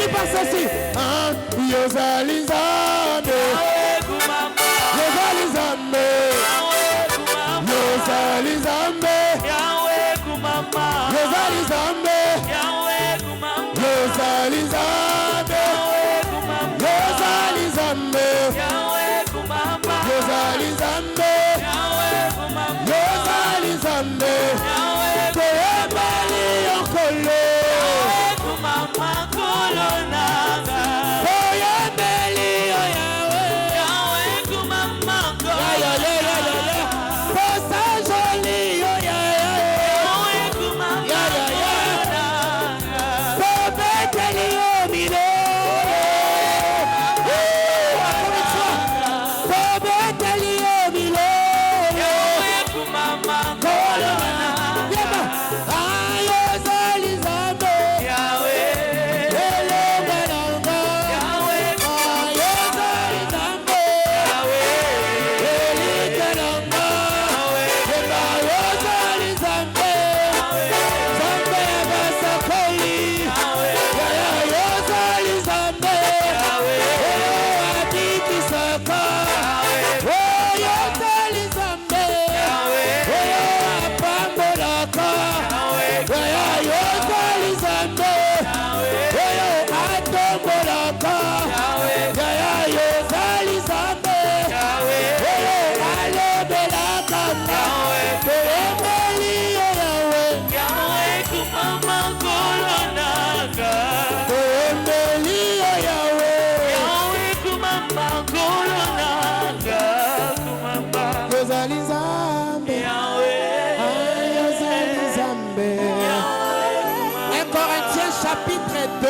finit par ceci. Yozalizambe. Yozalizambe. Yozalizambe. Yozalizambe. Yozalizambe. Yozalizambe. Yozalizambe. Yozalizambe. Koyembali yonkolo. Koyembali yoyawe. Posa joli yoyawe. Pobeteli yomile. Pobeteli yomile. Chapitre 2,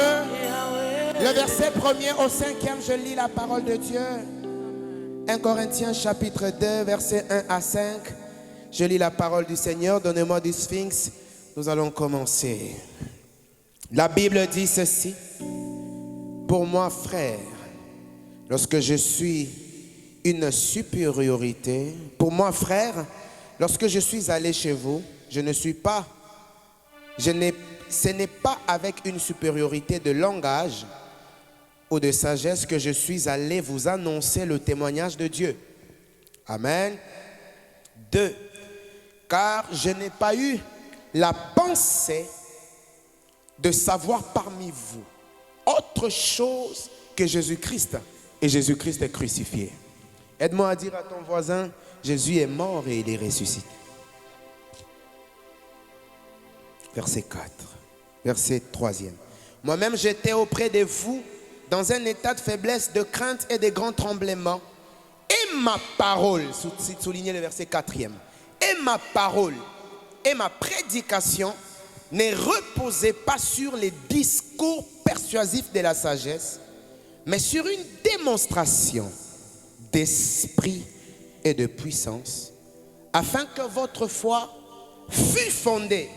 le verset 1er au 5e, je lis la parole de Dieu. 1 Corinthiens chapitre 2, verset 1 à 5, je lis la parole du Seigneur. Donnez-moi du Sphinx, nous allons commencer. La Bible dit ceci: pour moi, frère, lorsque je suis une supériorité, pour moi, frère, lorsque je suis allé chez vous, ce n'est pas avec une supériorité de langage ou de sagesse que je suis allé vous annoncer le témoignage de Dieu. Amen. 2. Car je n'ai pas eu la pensée de savoir parmi vous autre chose que Jésus-Christ et Jésus-Christ est crucifié. Aide-moi à dire à ton voisin, Jésus est mort et il est ressuscité. Verset 4. Verset 3e. Moi-même, j'étais auprès de vous dans un état de faiblesse, de crainte et de grands tremblements. Et ma parole, soulignez le verset 4e. Et ma parole et ma prédication ne reposaient pas sur les discours persuasifs de la sagesse, mais sur une démonstration d'esprit et de puissance, afin que votre foi fût fondée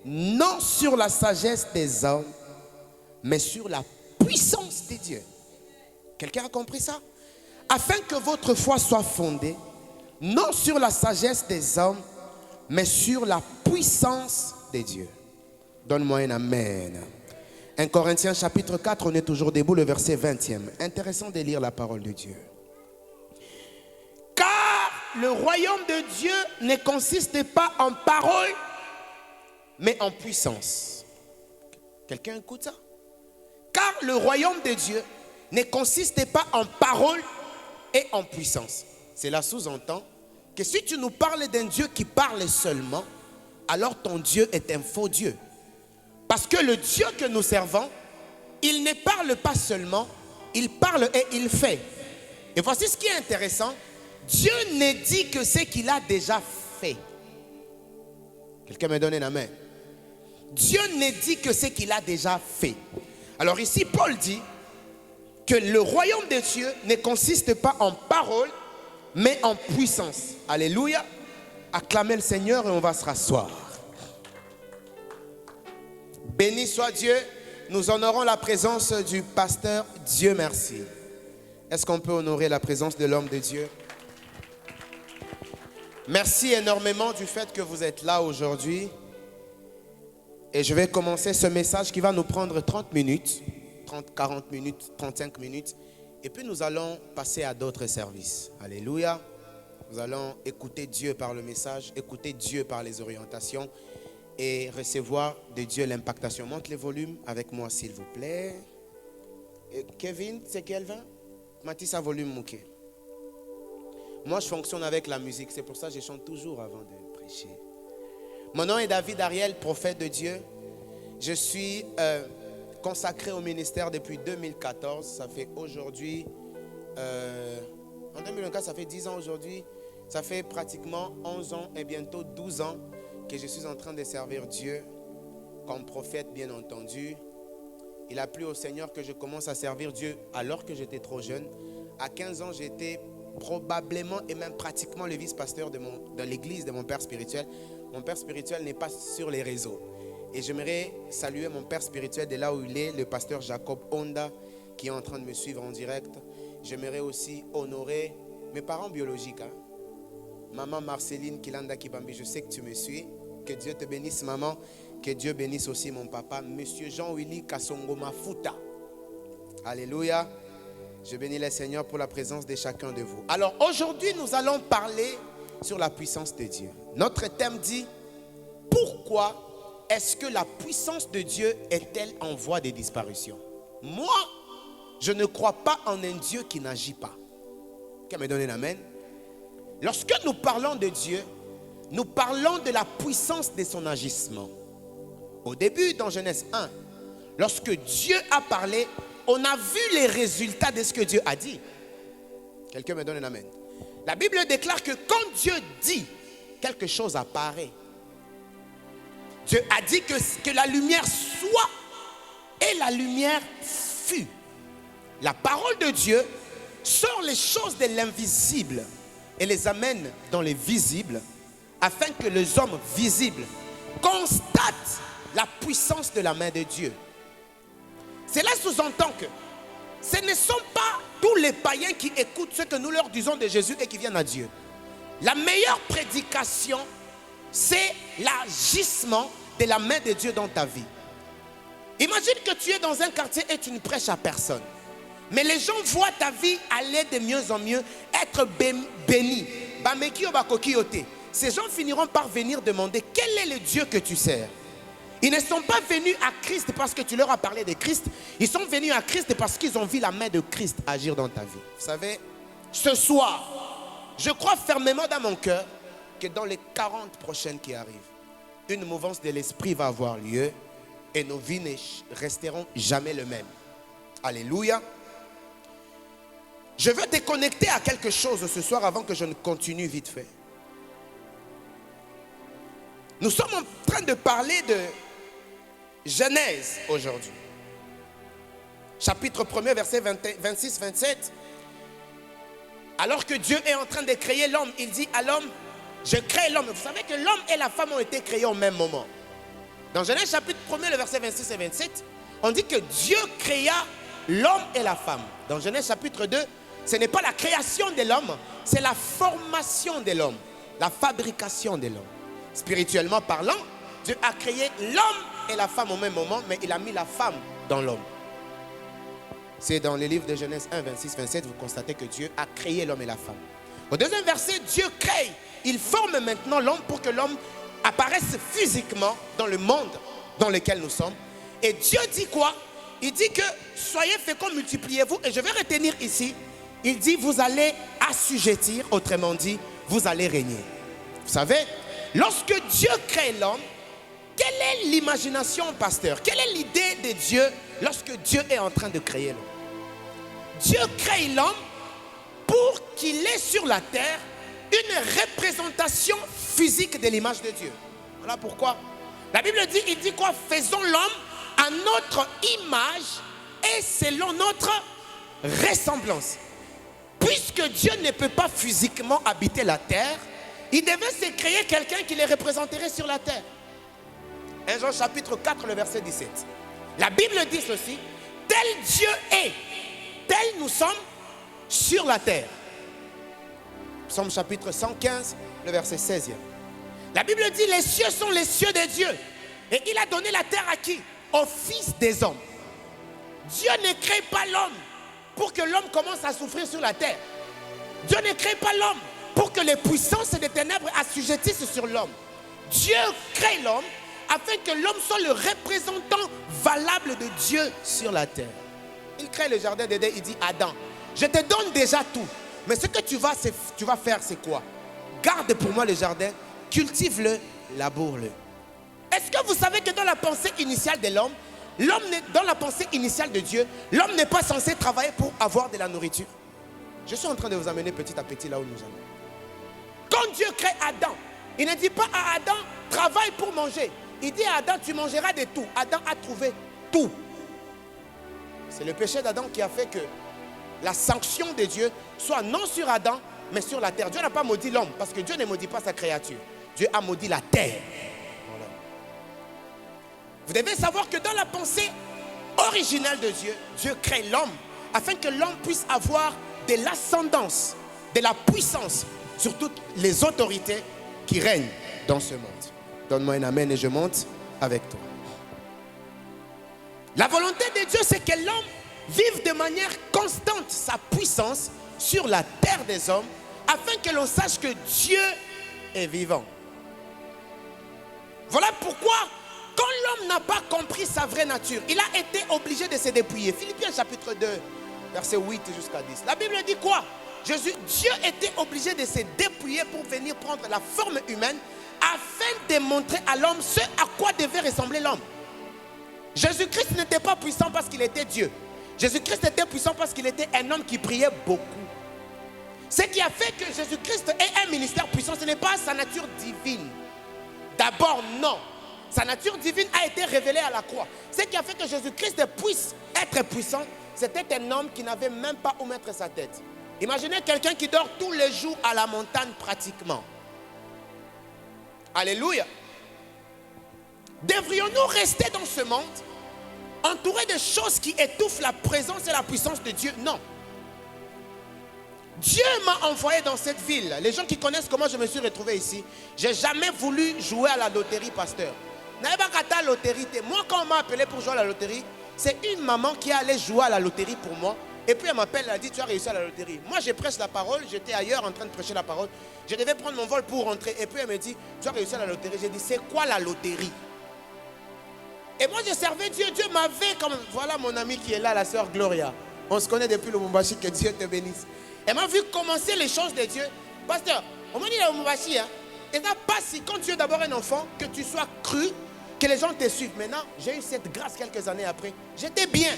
non sur la sagesse des hommes, mais sur la puissance de Dieu. Quelqu'un a compris ça? Afin que votre foi soit fondée, non sur la sagesse des hommes, mais sur la puissance de Dieu. Donne-moi un amen. 1 Corinthiens chapitre 4, on est toujours debout, le verset 20e. Intéressant de lire la parole de Dieu. Car le royaume de Dieu ne consiste pas en parole, mais en puissance. Quelqu'un écoute ça? Car le royaume de Dieu ne consiste pas en parole et en puissance. Cela sous-entend que si tu nous parles d'un Dieu qui parle seulement, alors ton Dieu est un faux Dieu. Parce que le Dieu que nous servons, il ne parle pas seulement, il parle et il fait. Et voici ce qui est intéressant. Dieu ne dit que ce qu'il a déjà fait. Quelqu'un me donne un amen. Dieu ne dit que ce qu'il a déjà fait. Alors ici, Paul dit que le royaume de Dieu ne consiste pas en parole, mais en puissance. Alléluia. Acclamez le Seigneur et on va se rasseoir. Béni soit Dieu. Nous honorons la présence du pasteur. Dieu merci. Est-ce qu'on peut honorer la présence de l'homme de Dieu? Merci énormément du fait que vous êtes là aujourd'hui. Et je vais commencer ce message qui va nous prendre 30 minutes. 30, 40 minutes, 35 minutes. Et puis nous allons passer à d'autres services. Alléluia. Nous allons écouter Dieu par le message, écouter Dieu par les orientations et recevoir de Dieu l'impactation. Monte les volumes avec moi, s'il vous plaît. Et Kevin, c'est qui elle va? Matissa, volume Mouké. Moi, je fonctionne avec la musique. C'est pour ça que je chante toujours avant de prêcher. Mon nom est David Ariel, prophète de Dieu. Je suis consacré au ministère depuis 2014. Ça fait aujourd'hui... en 2024, ça fait 10 ans aujourd'hui. Ça fait pratiquement 11 ans et bientôt 12 ans que je suis en train de servir Dieu comme prophète, bien entendu. Il a plu au Seigneur que je commence à servir Dieu alors que j'étais trop jeune. À 15 ans, j'étais probablement et même pratiquement le vice-pasteur de l'église de mon père spirituel. Mon père spirituel n'est pas sur les réseaux. Et j'aimerais saluer mon père spirituel de là où il est, le pasteur Jacob Honda, qui est en train de me suivre en direct. J'aimerais aussi honorer mes parents biologiques. Maman Marceline Kilanda Kibambi, je sais que tu me suis. Que Dieu te bénisse, maman. Que Dieu bénisse aussi mon papa, Monsieur Jean-Willy Kassongo Mafuta. Alléluia. Je bénis le Seigneur pour la présence de chacun de vous. Alors aujourd'hui, nous allons parler sur la puissance de Dieu. Notre thème dit, pourquoi est-ce que la puissance de Dieu est-elle en voie de disparition? Moi, je ne crois pas en un Dieu qui n'agit pas. Quelqu'un me donne un amen? Lorsque nous parlons de Dieu, nous parlons de la puissance de son agissement. Au début, dans Genèse 1, lorsque Dieu a parlé, on a vu les résultats de ce que Dieu a dit. Quelqu'un me donne un amen? La Bible déclare que quand Dieu dit, quelque chose apparaît. Dieu a dit que la lumière soit et la lumière fut. La parole de Dieu sort les choses de l'invisible et les amène dans les visibles afin que les hommes visibles constatent la puissance de la main de Dieu. Cela sous-entend que ce ne sont pas tous les païens qui écoutent ce que nous leur disons de Jésus et qui viennent à Dieu. La meilleure prédication, c'est l'agissement de la main de Dieu dans ta vie. Imagine que tu es dans un quartier et tu ne prêches à personne. Mais les gens voient ta vie aller de mieux en mieux, être bénis. Ces gens finiront par venir demander quel est le Dieu que tu sers. Ils ne sont pas venus à Christ parce que tu leur as parlé de Christ. Ils sont venus à Christ parce qu'ils ont vu la main de Christ agir dans ta vie. Vous savez, ce soir, je crois fermement dans mon cœur que dans les 40 prochaines qui arrivent, une mouvance de l'esprit va avoir lieu et nos vies ne resteront jamais les mêmes. Alléluia. Je veux te connecter à quelque chose ce soir avant que je ne continue vite fait. Nous sommes en train de parler de Genèse aujourd'hui. Chapitre 1er, verset 26-27. Alors que Dieu est en train de créer l'homme, il dit à l'homme, je crée l'homme. Vous savez que l'homme et la femme ont été créés au même moment. Dans Genèse chapitre 1er, le verset 26 et 27, on dit que Dieu créa l'homme et la femme. Dans Genèse chapitre 2, ce n'est pas la création de l'homme, c'est la formation de l'homme, la fabrication de l'homme. Spirituellement parlant, Dieu a créé l'homme et la femme au même moment, mais il a mis la femme dans l'homme. C'est dans les livres de Genèse 1, 26, 27, vous constatez que Dieu a créé l'homme et la femme. Au deuxième verset, Dieu crée, il forme maintenant l'homme pour que l'homme apparaisse physiquement dans le monde dans lequel nous sommes. Et Dieu dit quoi? Il dit que soyez féconds, multipliez-vous. Et je vais retenir ici, il dit vous allez assujettir, autrement dit, vous allez régner. Vous savez, lorsque Dieu crée l'homme, quelle est l'imagination, pasteur? Quelle est l'idée de Dieu lorsque Dieu est en train de créer l'homme? Dieu crée l'homme pour qu'il ait sur la terre une représentation physique de l'image de Dieu. Voilà pourquoi la Bible dit, il dit quoi? Faisons l'homme à notre image et selon notre ressemblance. Puisque Dieu ne peut pas physiquement habiter la terre, il devait se créer quelqu'un qui les représenterait sur la terre. 1 Jean chapitre 4, le verset 17. La Bible dit ceci, tel Dieu est, tel nous sommes sur la terre. Psaume chapitre 115, le verset 16e. La Bible dit, les cieux sont les cieux de Dieu. Et il a donné la terre à qui? Au Fils des hommes. Dieu ne crée pas l'homme pour que l'homme commence à souffrir sur la terre. Dieu ne crée pas l'homme pour que les puissances des ténèbres assujettissent sur l'homme. Dieu crée l'homme afin que l'homme soit le représentant valable de Dieu sur la terre. Il crée le jardin d'Éden, il dit Adam, je te donne déjà tout. Mais ce que tu vas faire, c'est quoi? Garde pour moi le jardin, cultive-le, laboure-le. Est-ce que vous savez que dans la pensée initiale de l'homme, dans la pensée initiale de Dieu, l'homme n'est pas censé travailler pour avoir de la nourriture? Je suis en train de vous amener petit à petit là où nous allons. Quand Dieu crée Adam, il ne dit pas à Adam, travaille pour manger. Il dit à Adam, tu mangeras de tout. Adam a trouvé tout. C'est le péché d'Adam qui a fait que la sanction de Dieu soit non sur Adam, mais sur la terre. Dieu n'a pas maudit l'homme, parce que Dieu ne maudit pas sa créature. Dieu a maudit la terre. Voilà. Vous devez savoir que dans la pensée originelle de Dieu, Dieu crée l'homme afin que l'homme puisse avoir de l'ascendance, de la puissance sur toutes les autorités qui règnent dans ce monde. Donne-moi un amen et je monte avec toi. La volonté de Dieu, c'est que l'homme vive de manière constante sa puissance sur la terre des hommes, afin que l'on sache que Dieu est vivant. Voilà pourquoi, quand l'homme n'a pas compris sa vraie nature, il a été obligé de se dépouiller. Philippiens chapitre 2, verset 8 jusqu'à 10. La Bible dit quoi? Dieu était obligé de se dépouiller pour venir prendre la forme humaine, afin de montrer à l'homme ce à quoi devait ressembler l'homme. Jésus-Christ n'était pas puissant parce qu'il était Dieu. Jésus-Christ était puissant parce qu'il était un homme qui priait beaucoup. Ce qui a fait que Jésus-Christ ait un ministère puissant, ce n'est pas sa nature divine. D'abord, non. Sa nature divine a été révélée à la croix. Ce qui a fait que Jésus-Christ puisse être puissant, c'était un homme qui n'avait même pas où mettre sa tête. Imaginez quelqu'un qui dort tous les jours à la montagne pratiquement. Alléluia. Devrions-nous rester dans ce monde entourés de choses qui étouffent la présence et la puissance de Dieu? Non. Dieu m'a envoyé dans cette ville. Les gens qui connaissent comment je me suis retrouvé ici, j'ai jamais voulu jouer à la loterie, pasteur. Moi, quand on m'a appelé pour jouer à la loterie, c'est une maman qui allait jouer à la loterie pour moi. Et puis elle m'appelle, elle a dit, tu as réussi à la loterie. Moi, je prêche la parole, j'étais ailleurs en train de prêcher la parole. Je devais prendre mon vol pour rentrer. Et puis elle me dit, tu as réussi à la loterie. J'ai dit, c'est quoi la loterie? Et moi, je servais Dieu. Dieu m'avait comme... Voilà mon amie qui est là, la sœur Gloria. On se connaît depuis le Lubumbashi, que Dieu te bénisse. Elle m'a vu commencer les choses de Dieu. Pasteur, on m'a dit le Lubumbashi, et ça passe si quand tu es d'abord un enfant, que tu sois cru, que les gens te suivent. Maintenant, j'ai eu cette grâce quelques années après. J'étais bien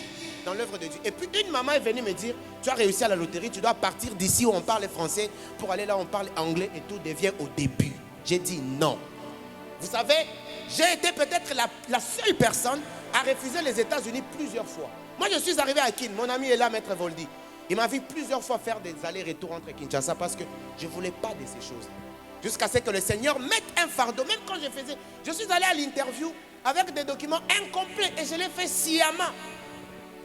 dans l'œuvre de Dieu. Et puis une maman est venue me dire, tu as réussi à la loterie, tu dois partir d'ici où on parle français pour aller là où on parle anglais et tout devient au début. J'ai dit non. Vous savez, j'ai été peut-être la seule personne à refuser les États-Unis plusieurs fois. Moi, je suis arrivé à Kin. Mon ami est là, Maître Voldy. Il m'a vu plusieurs fois faire des allers-retours entre Kinshasa parce que je ne voulais pas de ces choses. Jusqu'à ce que le Seigneur mette un fardeau. Même quand je suis allé à l'interview avec des documents incomplets et je l'ai fait sciemment.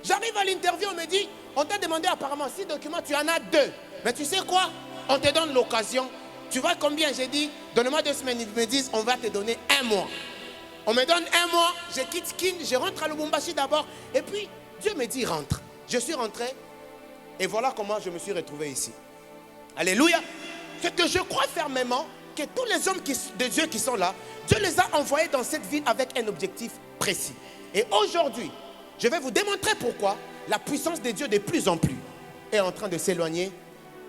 J'arrive à l'interview, on me dit, on t'a demandé apparemment 6 documents, tu en as 2. Mais tu sais quoi? On te donne l'occasion. Tu vois combien? J'ai dit, donne-moi 2 semaines. Ils me disent, on va te donner 1 mois. On me donne 1 mois, je quitte Kin, je rentre à Lubumbashi d'abord. Et puis, Dieu me dit, rentre. Je suis rentré. Et voilà comment je me suis retrouvé ici. Alléluia. C'est que je crois fermement que tous les hommes de Dieu qui sont là, Dieu les a envoyés dans cette ville avec un objectif précis. Et aujourd'hui, je vais vous démontrer pourquoi la puissance de Dieu de plus en plus est en train de s'éloigner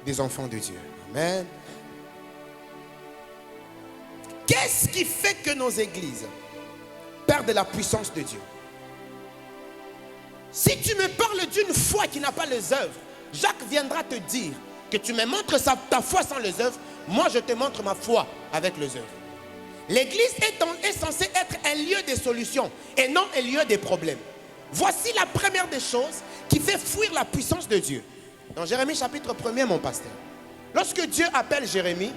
des enfants de Dieu. Amen. Qu'est-ce qui fait que nos églises perdent la puissance de Dieu? Si tu me parles d'une foi qui n'a pas les œuvres, Jacques viendra te dire que tu me montres ta foi sans les œuvres, moi je te montre ma foi avec les œuvres. L'église est censée être un lieu de solutions et non un lieu de problèmes. Voici la première des choses qui fait fuir la puissance de Dieu. Dans Jérémie chapitre 1er, mon pasteur. Lorsque Dieu appelle Jérémie,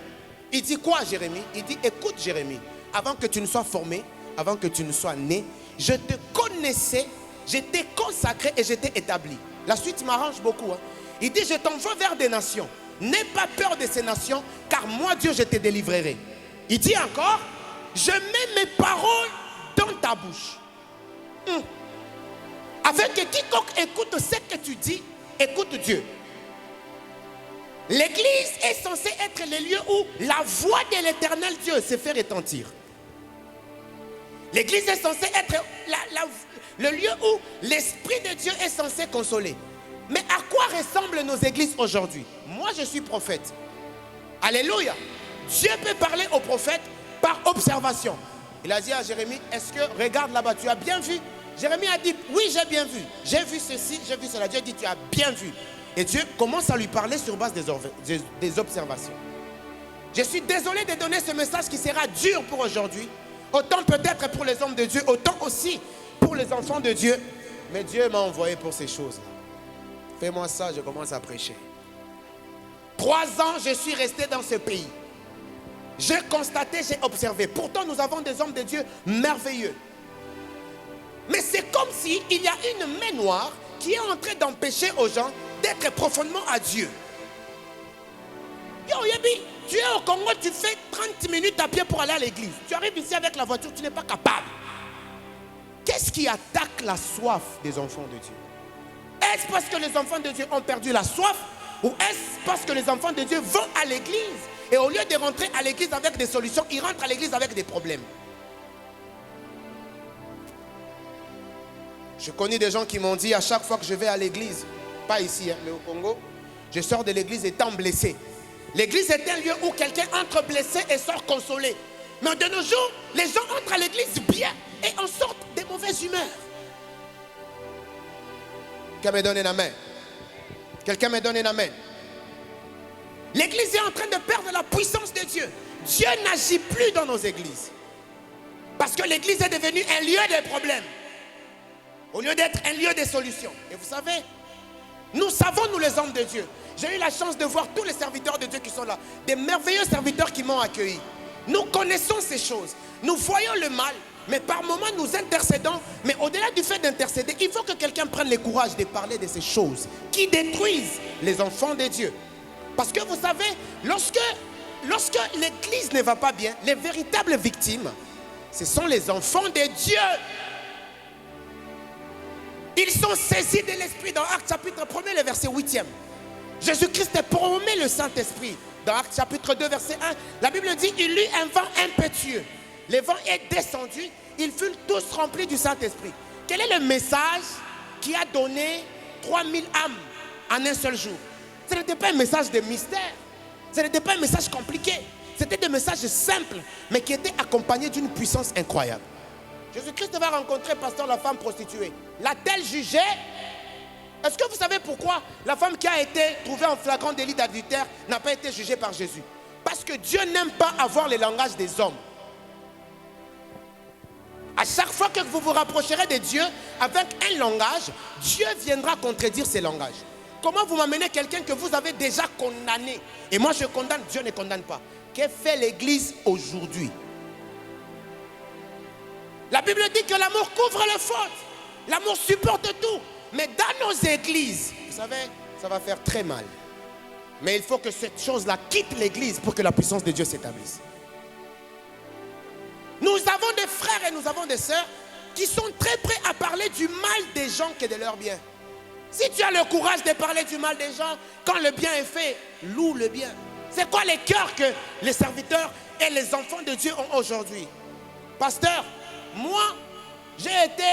il dit quoi à Jérémie? Il dit, écoute Jérémie, avant que tu ne sois formé, avant que tu ne sois né, je te connaissais, je t'ai consacré et je t'ai établi. La suite m'arrange beaucoup. Il dit, je t'envoie vers des nations. N'aie pas peur de ces nations, car moi Dieu, je te délivrerai. Il dit encore, je mets mes paroles dans ta bouche. afin que quiconque écoute ce que tu dis, écoute Dieu. L'église est censée être le lieu où la voix de l'éternel Dieu se fait retentir. L'église est censée être le lieu où l'Esprit de Dieu est censé consoler. Mais à quoi ressemblent nos églises aujourd'hui? Moi, je suis prophète. Alléluia. Dieu peut parler au prophète par observation. Il a dit à Jérémie, est-ce que, regarde là-bas, tu as bien vu? Jérémie a dit, oui, j'ai bien vu. J'ai vu ceci, j'ai vu cela. Dieu dit, tu as bien vu. Et Dieu commence à lui parler sur base des observations. Je suis désolé de donner ce message qui sera dur pour aujourd'hui. Autant peut-être pour les hommes de Dieu, autant aussi pour les enfants de Dieu. Mais Dieu m'a envoyé pour ces choses-là. Fais-moi ça, je commence à prêcher. 3 ans, je suis resté dans ce pays. J'ai constaté, j'ai observé. Pourtant, nous avons des hommes de Dieu merveilleux. Mais c'est comme s'il y a une main noire qui est en train d'empêcher aux gens d'être profondément à Dieu. Yo, Yabi, tu es au Congo, tu fais 30 minutes à pied pour aller à l'église. Tu arrives ici avec la voiture, tu n'es pas capable. Qu'est-ce qui attaque la soif des enfants de Dieu? Est-ce parce que les enfants de Dieu ont perdu la soif? Ou est-ce parce que les enfants de Dieu vont à l'église et au lieu de rentrer à l'église avec des solutions, ils rentrent à l'église avec des problèmes? Je connais des gens qui m'ont dit à chaque fois que je vais à l'église, pas ici, mais au Congo, je sors de l'église étant blessé. L'église est un lieu où quelqu'un entre blessé et sort consolé. Mais de nos jours, les gens entrent à l'église bien et en sortent de mauvaise humeur. Quelqu'un me donne un amen. Quelqu'un me donne un amen. L'église est en train de perdre la puissance de Dieu. Dieu n'agit plus dans nos églises. Parce que l'église est devenue un lieu de problèmes. Au lieu d'être un lieu de solutions. Et vous savez, nous savons, nous les hommes de Dieu. J'ai eu la chance de voir tous les serviteurs de Dieu qui sont là. Des merveilleux serviteurs qui m'ont accueilli. Nous connaissons ces choses. Nous voyons le mal. Mais par moments, nous intercédons. Mais au-delà du fait d'intercéder, il faut que quelqu'un prenne le courage de parler de ces choses qui détruisent les enfants de Dieu. Parce que vous savez, lorsque l'église ne va pas bien, les véritables victimes, ce sont les enfants de Dieu. Ils sont saisis de l'Esprit. Dans Actes chapitre 1, le verset 8e. Jésus-Christ promet le Saint-Esprit. Dans Actes chapitre 2, verset 1, la Bible dit, il eut un vent impétueux. Le vent est descendu. Ils furent tous remplis du Saint-Esprit. Quel est le message qui a donné 3000 âmes en un seul jour? Ce n'était pas un message de mystère. Ce n'était pas un message compliqué. C'était des messages simples, mais qui étaient accompagnés d'une puissance incroyable. Jésus-Christ va rencontrer pasteur la femme prostituée. L'a-t-elle jugée? Est-ce que vous savez pourquoi la femme qui a été trouvée en flagrant délit d'adultère n'a pas été jugée par Jésus? Parce que Dieu n'aime pas avoir le langage des hommes. À chaque fois que vous vous rapprocherez de Dieu avec un langage, Dieu viendra contredire ces langages. Comment vous m'amenez quelqu'un que vous avez déjà condamné? Et moi je condamne, Dieu ne condamne pas. Que fait l'église aujourd'hui? La Bible dit que l'amour couvre les fautes. L'amour supporte tout. Mais dans nos églises, vous savez, ça va faire très mal. Mais il faut que cette chose-là quitte l'église pour que la puissance de Dieu s'établisse. Nous avons des frères et nous avons des sœurs qui sont très prêts à parler du mal des gens que de leur bien. Si tu as le courage de parler du mal des gens, quand le bien est fait, loue le bien. C'est quoi les cœurs que les serviteurs et les enfants de Dieu ont aujourd'hui? Pasteur, moi, j'ai été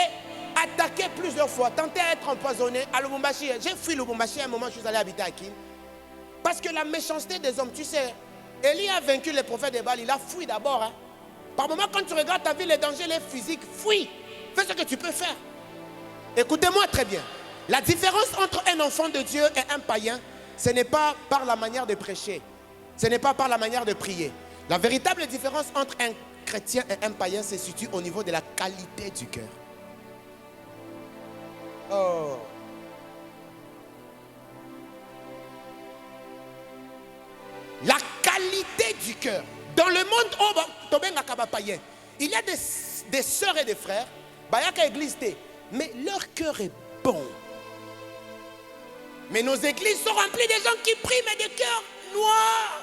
attaqué plusieurs fois, tenté à être empoisonné à Lubumbashi. J'ai fui Lubumbashi à un moment, je suis allé habiter à Kim. Parce que la méchanceté des hommes, tu sais, Élie a vaincu les prophètes de Baal, il a fui d'abord. Hein. Par moment, quand tu regardes ta vie, les dangers, les physiques, fuis. Fais ce que tu peux faire. Écoutez-moi très bien. La différence entre un enfant de Dieu et un païen, ce n'est pas par la manière de prêcher. Ce n'est pas par la manière de prier. La véritable différence entre un chrétien et un païen se situe au niveau de la qualité du cœur. Oh. La qualité du cœur. Dans le monde, il y a des sœurs et des frères, mais leur cœur est bon. Mais nos églises sont remplies de gens qui prient, mais des cœurs noirs.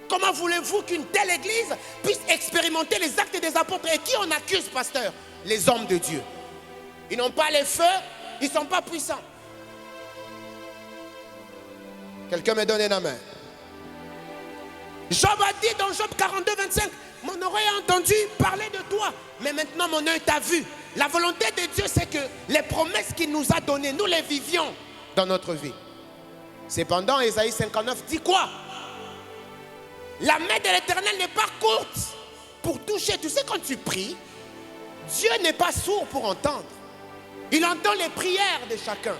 Comment voulez-vous qu'une telle église puisse expérimenter les actes des apôtres? Et qui on accuse, pasteur? Les hommes de Dieu. Ils n'ont pas les feux, ils ne sont pas puissants. Quelqu'un me donne une main. Job a dit dans Job 42, 25, mon oreille a entendu parler de toi, mais maintenant mon œil t'a vu. La volonté de Dieu, c'est que les promesses qu'il nous a données, nous les vivions dans notre vie. Cependant, Ésaïe 59 dit quoi? La main de l'Éternel n'est pas courte pour toucher. Tu sais, quand tu pries, Dieu n'est pas sourd pour entendre. Il entend les prières de chacun.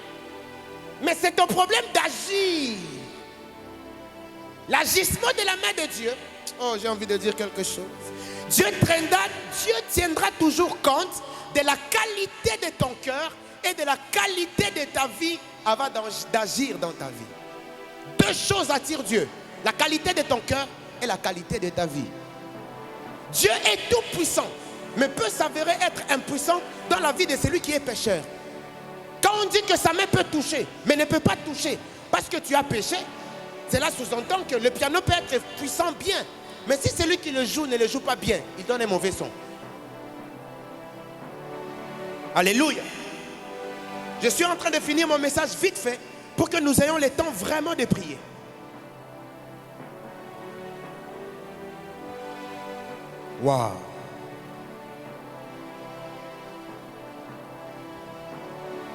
Mais c'est ton problème d'agir. L'agissement de la main de Dieu. Oh, j'ai envie de dire quelque chose. Dieu tiendra toujours compte de la qualité de ton cœur et de la qualité de ta vie avant d'agir dans ta vie. Deux choses attirent Dieu. La qualité de ton cœur et la qualité de ta vie. Dieu est tout puissant, mais peut s'avérer être impuissant dans la vie de celui qui est pécheur. Quand on dit que sa main peut toucher, mais ne peut pas toucher parce que tu as péché, cela sous-entend que le piano peut être puissant bien, mais si celui qui le joue ne le joue pas bien, il donne un mauvais son. Alléluia. Je suis en train de finir mon message vite fait pour que nous ayons le temps vraiment de prier. Waouh.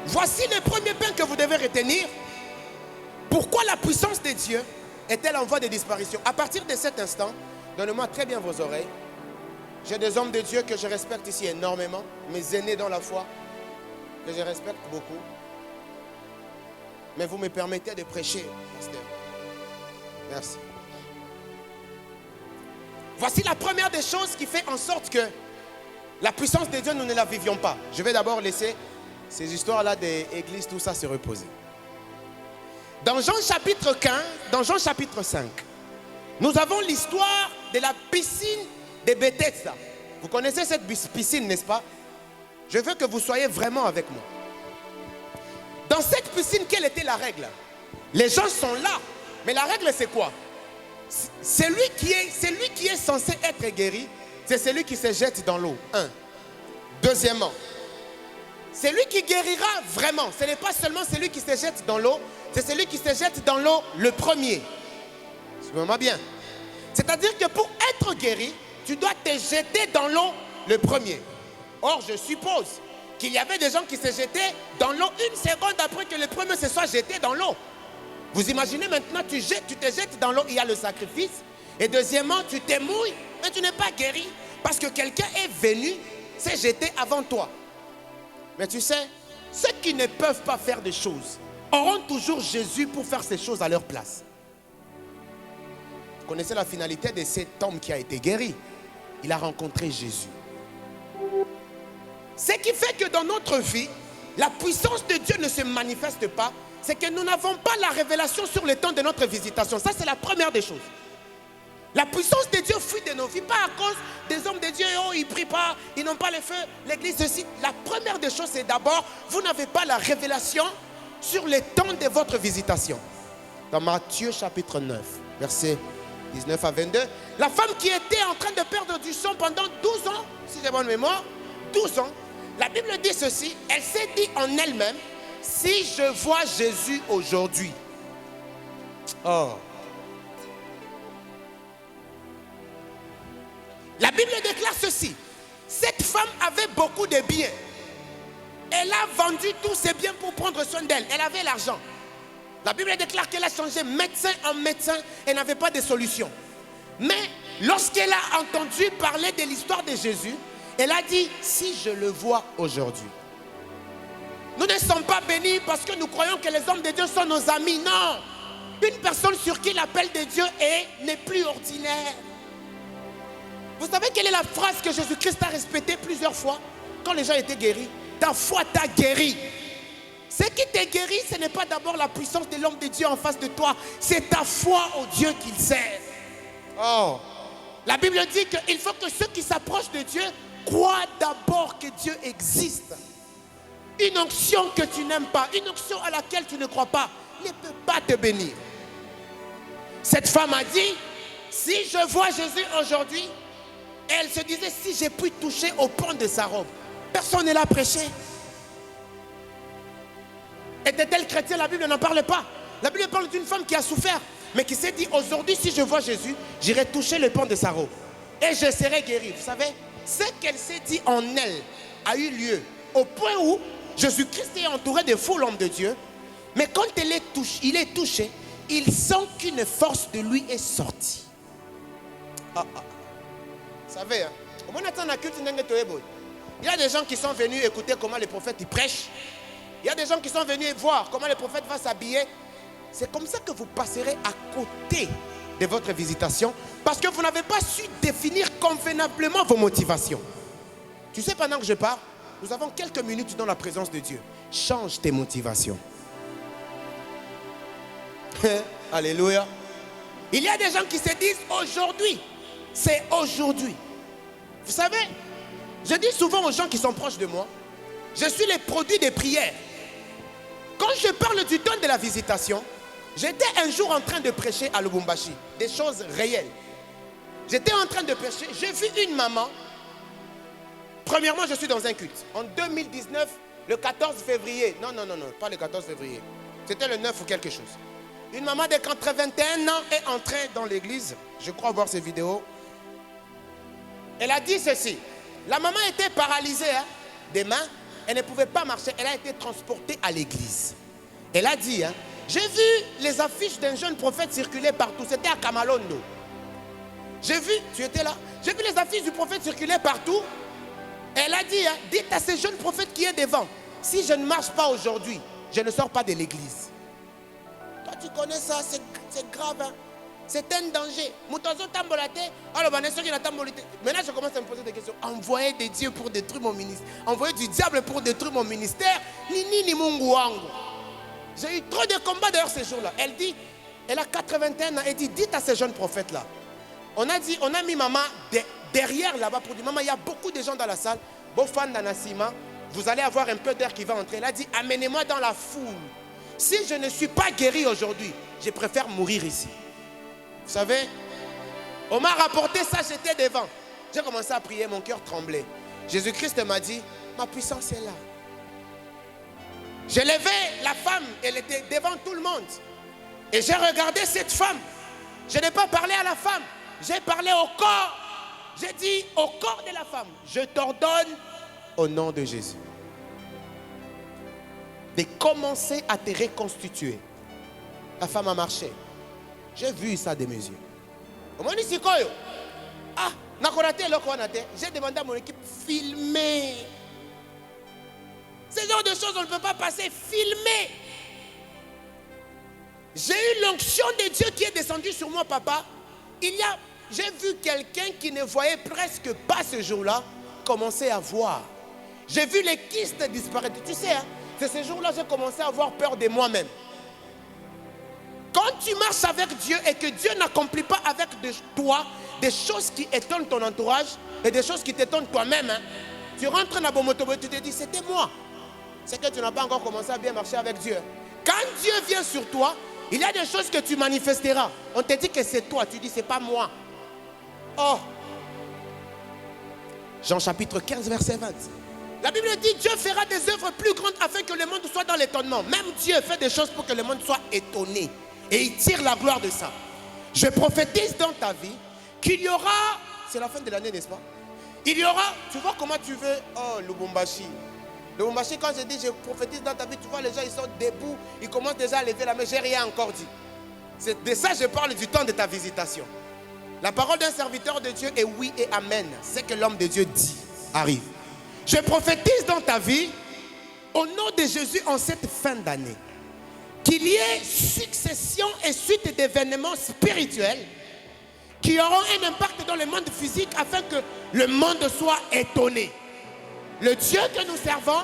Voici le premier point que vous devez retenir. Pourquoi la puissance de Dieu est-elle en voie de disparition? À partir de cet instant, donnez-moi très bien vos oreilles. J'ai des hommes de Dieu que je respecte ici énormément, mes aînés dans la foi, que je respecte beaucoup. Mais vous me permettez de prêcher, pasteur. Merci. Voici la première des choses qui fait en sorte que la puissance de Dieu, nous ne la vivions pas. Je vais d'abord laisser ces histoires-là des églises, tout ça se reposer. Dans Jean chapitre 15, dans Jean chapitre 5, nous avons l'histoire de la piscine de Bethesda. Vous connaissez cette piscine, n'est-ce pas? Je veux que vous soyez vraiment avec moi. Dans cette piscine, quelle était la règle? Les gens sont là, mais la règle c'est quoi? Celui qui est censé être guéri, c'est celui qui se jette dans l'eau. Un. Deuxièmement, celui qui guérira vraiment, ce n'est pas seulement celui qui se jette dans l'eau, c'est celui qui se jette dans l'eau le premier. Suivez-moi bien. C'est-à-dire que pour être guéri, tu dois te jeter dans l'eau le premier. Or, je suppose qu'il y avait des gens qui se jetaient dans l'eau une seconde après que le premier se soit jeté dans l'eau. Vous imaginez maintenant, tu te jettes dans l'eau, il y a le sacrifice. Et deuxièmement, tu te mouilles, mais tu n'es pas guéri. Parce que quelqu'un est venu s'est jeté avant toi. Mais tu sais, ceux qui ne peuvent pas faire des choses auront toujours Jésus pour faire ces choses à leur place. Vous connaissez la finalité de cet homme qui a été guéri. Il a rencontré Jésus. Ce qui fait que dans notre vie, la puissance de Dieu ne se manifeste pas, c'est que nous n'avons pas la révélation sur le temps de notre visitation. Ça, c'est la première des choses. La puissance de Dieu fuit de nos vies, pas à cause des hommes de Dieu, oh, ils ne prient pas, ils n'ont pas le feu, l'église ceci. La première des choses, c'est d'abord, vous n'avez pas la révélation sur le temps de votre visitation. Dans Matthieu chapitre 9, versets 19 à 22, la femme qui était en train de perdre du sang pendant 12 ans, si j'ai bonne mémoire, 12 ans, la Bible dit ceci, elle s'est dit en elle-même, si je vois Jésus aujourd'hui, oh, la Bible déclare ceci, cette femme avait beaucoup de biens. Elle a vendu tous ses biens pour prendre soin d'elle. Elle avait l'argent. La Bible déclare qu'elle a changé médecin en médecin et n'avait pas de solution. Mais lorsqu'elle a entendu parler de l'histoire de Jésus, elle a dit, si je le vois aujourd'hui. Nous ne sommes pas bénis parce que nous croyons que les hommes de Dieu sont nos amis. Non. Une personne sur qui l'appel de Dieu n'est plus ordinaire. Vous savez quelle est la phrase que Jésus-Christ a répétée plusieurs fois quand les gens étaient guéris? Ta foi t'a guéri. Ce qui t'a guéri, ce n'est pas d'abord la puissance de l'homme de Dieu en face de toi. C'est ta foi au Dieu qu'il sert. Oh. La Bible dit qu'il faut que ceux qui s'approchent de Dieu croient d'abord que Dieu existe. Une onction que tu n'aimes pas, une onction à laquelle tu ne crois pas, ne peut pas te bénir. Cette femme a dit, si je vois Jésus aujourd'hui, elle se disait, si j'ai pu toucher au pan de sa robe, personne ne l'a prêché. Était-elle chrétienne? La Bible n'en parle pas. La Bible parle d'une femme qui a souffert, mais qui s'est dit, aujourd'hui, si je vois Jésus, j'irai toucher le pan de sa robe et je serai guéri. Vous savez, ce qu'elle s'est dit en elle a eu lieu au point où Jésus-Christ est entouré de fous l'homme de Dieu, mais quand il est touché, il sent qu'une force de lui est sortie. Vous savez, hein? Il y a des gens qui sont venus écouter comment les prophètes ils prêchent. Il y a des gens qui sont venus voir comment le prophète va s'habiller. C'est comme ça que vous passerez à côté de votre visitation, parce que vous n'avez pas su définir convenablement vos motivations. Tu sais, pendant que je parle, nous avons quelques minutes dans la présence de Dieu. Change tes motivations. Alléluia. Il y a des gens qui se disent aujourd'hui, c'est aujourd'hui. Vous savez, je dis souvent aux gens qui sont proches de moi, je suis le produit des prières. Quand je parle du don de la visitation, j'étais un jour en train de prêcher à Lubumbashi, des choses réelles. J'étais en train de prêcher, j'ai vu une maman. Premièrement, je suis dans un culte. En 2019, le 14 février, non, pas le 14 février, c'était le 9 ou quelque chose. Une maman de 81 ans est entrée dans l'église, je crois voir ces vidéos. Elle a dit ceci, la maman était paralysée des mains, elle ne pouvait pas marcher, elle a été transportée à l'église. Elle a dit, j'ai vu les affiches d'un jeune prophète circuler partout, c'était à Kamalondo. J'ai vu, tu étais là, j'ai vu les affiches du prophète circuler partout. Elle a dit, dites à ce jeune prophète qui est devant, si je ne marche pas aujourd'hui, je ne sors pas de l'église. Toi tu connais ça, c'est grave. C'est un danger. Maintenant je commence à me poser des questions. Envoyer des dieux pour détruire mon ministère. Envoyer du diable pour détruire mon ministère. J'ai eu trop de combats d'ailleurs ces jours-là. Elle dit, elle a 81 ans. Elle dit, dites à ces jeunes prophètes-là. On a mis maman derrière là-bas pour dire, maman, il y a beaucoup de gens dans la salle. Bofan Danasima, vous allez avoir un peu d'air qui va entrer. Elle a dit, amenez-moi dans la foule. Si je ne suis pas guéri aujourd'hui, je préfère mourir ici. Vous savez, on m'a rapporté ça, j'étais devant. J'ai commencé à prier, mon cœur tremblait. Jésus-Christ m'a dit, ma puissance est là. J'ai levé la femme, elle était devant tout le monde. Et j'ai regardé cette femme. Je n'ai pas parlé à la femme, j'ai parlé au corps. J'ai dit au corps de la femme, je t'ordonne au nom de Jésus de commencer à te reconstituer. La femme a marché. J'ai vu ça de mes yeux. J'ai demandé à mon équipe, filmer. Ce genre de choses, on ne peut pas passer, filmer. J'ai eu l'onction de Dieu qui est descendue sur moi, papa. J'ai vu quelqu'un qui ne voyait presque pas ce jour-là commencer à voir. J'ai vu les kystes disparaître. Tu sais, c'est ce jour-là que j'ai commencé à avoir peur de moi-même. Quand tu marches avec Dieu et que Dieu n'accomplit pas avec toi des choses qui étonnent ton entourage et des choses qui t'étonnent toi-même, tu rentres dans la bomotobo et tu te dis, c'était moi. C'est que tu n'as pas encore commencé à bien marcher avec Dieu. Quand Dieu vient sur toi, il y a des choses que tu manifesteras. On te dit que c'est toi, tu dis, c'est pas moi. Oh, Jean chapitre 15, verset 20. La Bible dit, Dieu fera des œuvres plus grandes afin que le monde soit dans l'étonnement. Même Dieu fait des choses pour que le monde soit étonné. Et il tire la gloire de ça. Je prophétise dans ta vie qu'il y aura, c'est la fin de l'année, n'est-ce pas? Il y aura, tu vois comment tu veux, oh, Lubumbashi. Lubumbashi, quand je dis je prophétise dans ta vie, tu vois les gens, ils sont debout, ils commencent déjà à lever la main, j'ai rien encore dit. C'est de ça je parle du temps de ta visitation. La parole d'un serviteur de Dieu est oui et amen. C'est que l'homme de Dieu dit, arrive. Je prophétise dans ta vie, au nom de Jésus, en cette fin d'année, qu'il y ait succession et suite d'événements spirituels qui auront un impact dans le monde physique afin que le monde soit étonné. Le Dieu que nous servons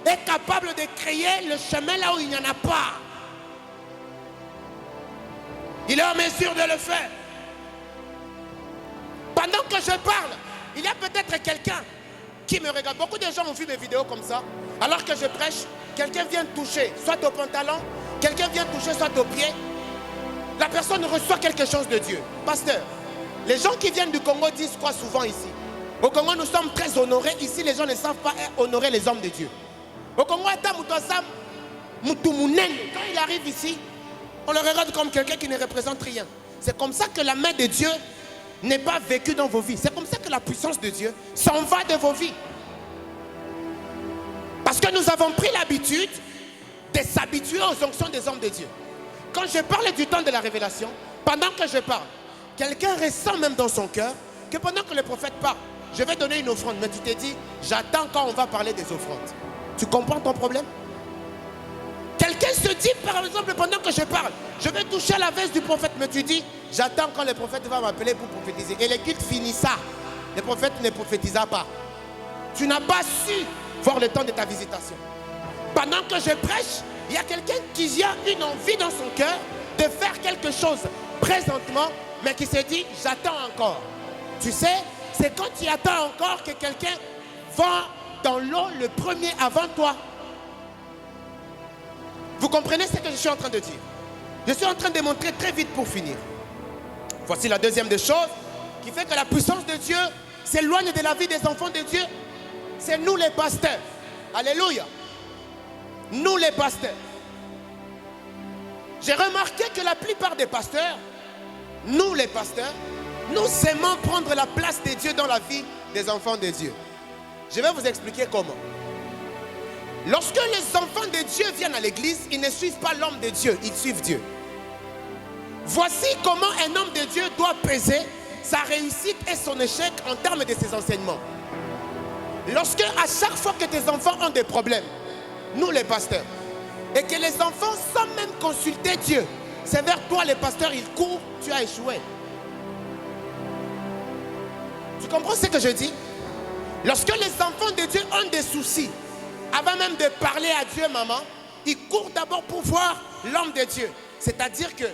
est capable de créer le chemin là où il n'y en a pas. Il est en mesure de le faire. Pendant que je parle, il y a peut-être quelqu'un qui me regarde. Beaucoup de gens ont vu mes vidéos comme ça. Alors que je prêche, quelqu'un vient toucher, soit au pantalon, quelqu'un vient toucher, soit au pied. La personne reçoit quelque chose de Dieu. Pasteur, les gens qui viennent du Congo disent quoi souvent ici? Au Congo, nous sommes très honorés. Ici, les gens ne savent pas honorer les hommes de Dieu. Au Congo, Mutumunene. Quand il arrive ici, on le regarde comme quelqu'un qui ne représente rien. C'est comme ça que la main de Dieu n'est pas vécue dans vos vies. C'est comme ça que la puissance de Dieu s'en va de vos vies. Parce que nous avons pris l'habitude de s'habituer aux onctions des hommes de Dieu. Quand je parle du temps de la révélation, pendant que je parle, quelqu'un ressent même dans son cœur que pendant que le prophète parle, je vais donner une offrande. Mais tu t'es dit, j'attends quand on va parler des offrandes. Tu comprends ton problème? Quelqu'un se dit, par exemple, pendant que je parle, je vais toucher à la veste du prophète. Mais tu dis, j'attends quand le prophète va m'appeler pour prophétiser. Et le culte finissa. Le prophète ne prophétisa pas. Tu n'as pas su voir le temps de ta visitation. Pendant que je prêche, il y a quelqu'un qui a une envie dans son cœur de faire quelque chose présentement, mais qui se dit, j'attends encore. Tu sais, c'est quand tu attends encore que quelqu'un va dans l'eau le premier avant toi. Vous comprenez ce que je suis en train de dire? Je suis en train de montrer très vite pour finir. Voici la deuxième des choses qui fait que la puissance de Dieu s'éloigne de la vie des enfants de Dieu. C'est nous les pasteurs. Alléluia. Nous les pasteurs. J'ai remarqué que la plupart des pasteurs, nous les pasteurs, nous aimons prendre la place de Dieu dans la vie des enfants de Dieu. Je vais vous expliquer comment. Lorsque les enfants de Dieu viennent à l'église, ils ne suivent pas l'homme de Dieu, ils suivent Dieu. Voici comment un homme de Dieu doit peser sa réussite et son échec en termes de ses enseignements. Lorsque à chaque fois que tes enfants ont des problèmes, nous les pasteurs, et que les enfants sans même consulter Dieu, c'est vers toi les pasteurs, ils courent, tu as échoué. Tu comprends ce que je dis? Lorsque les enfants de Dieu ont des soucis, avant même de parler à Dieu, maman, ils courent d'abord pour voir l'homme de Dieu. C'est-à-dire que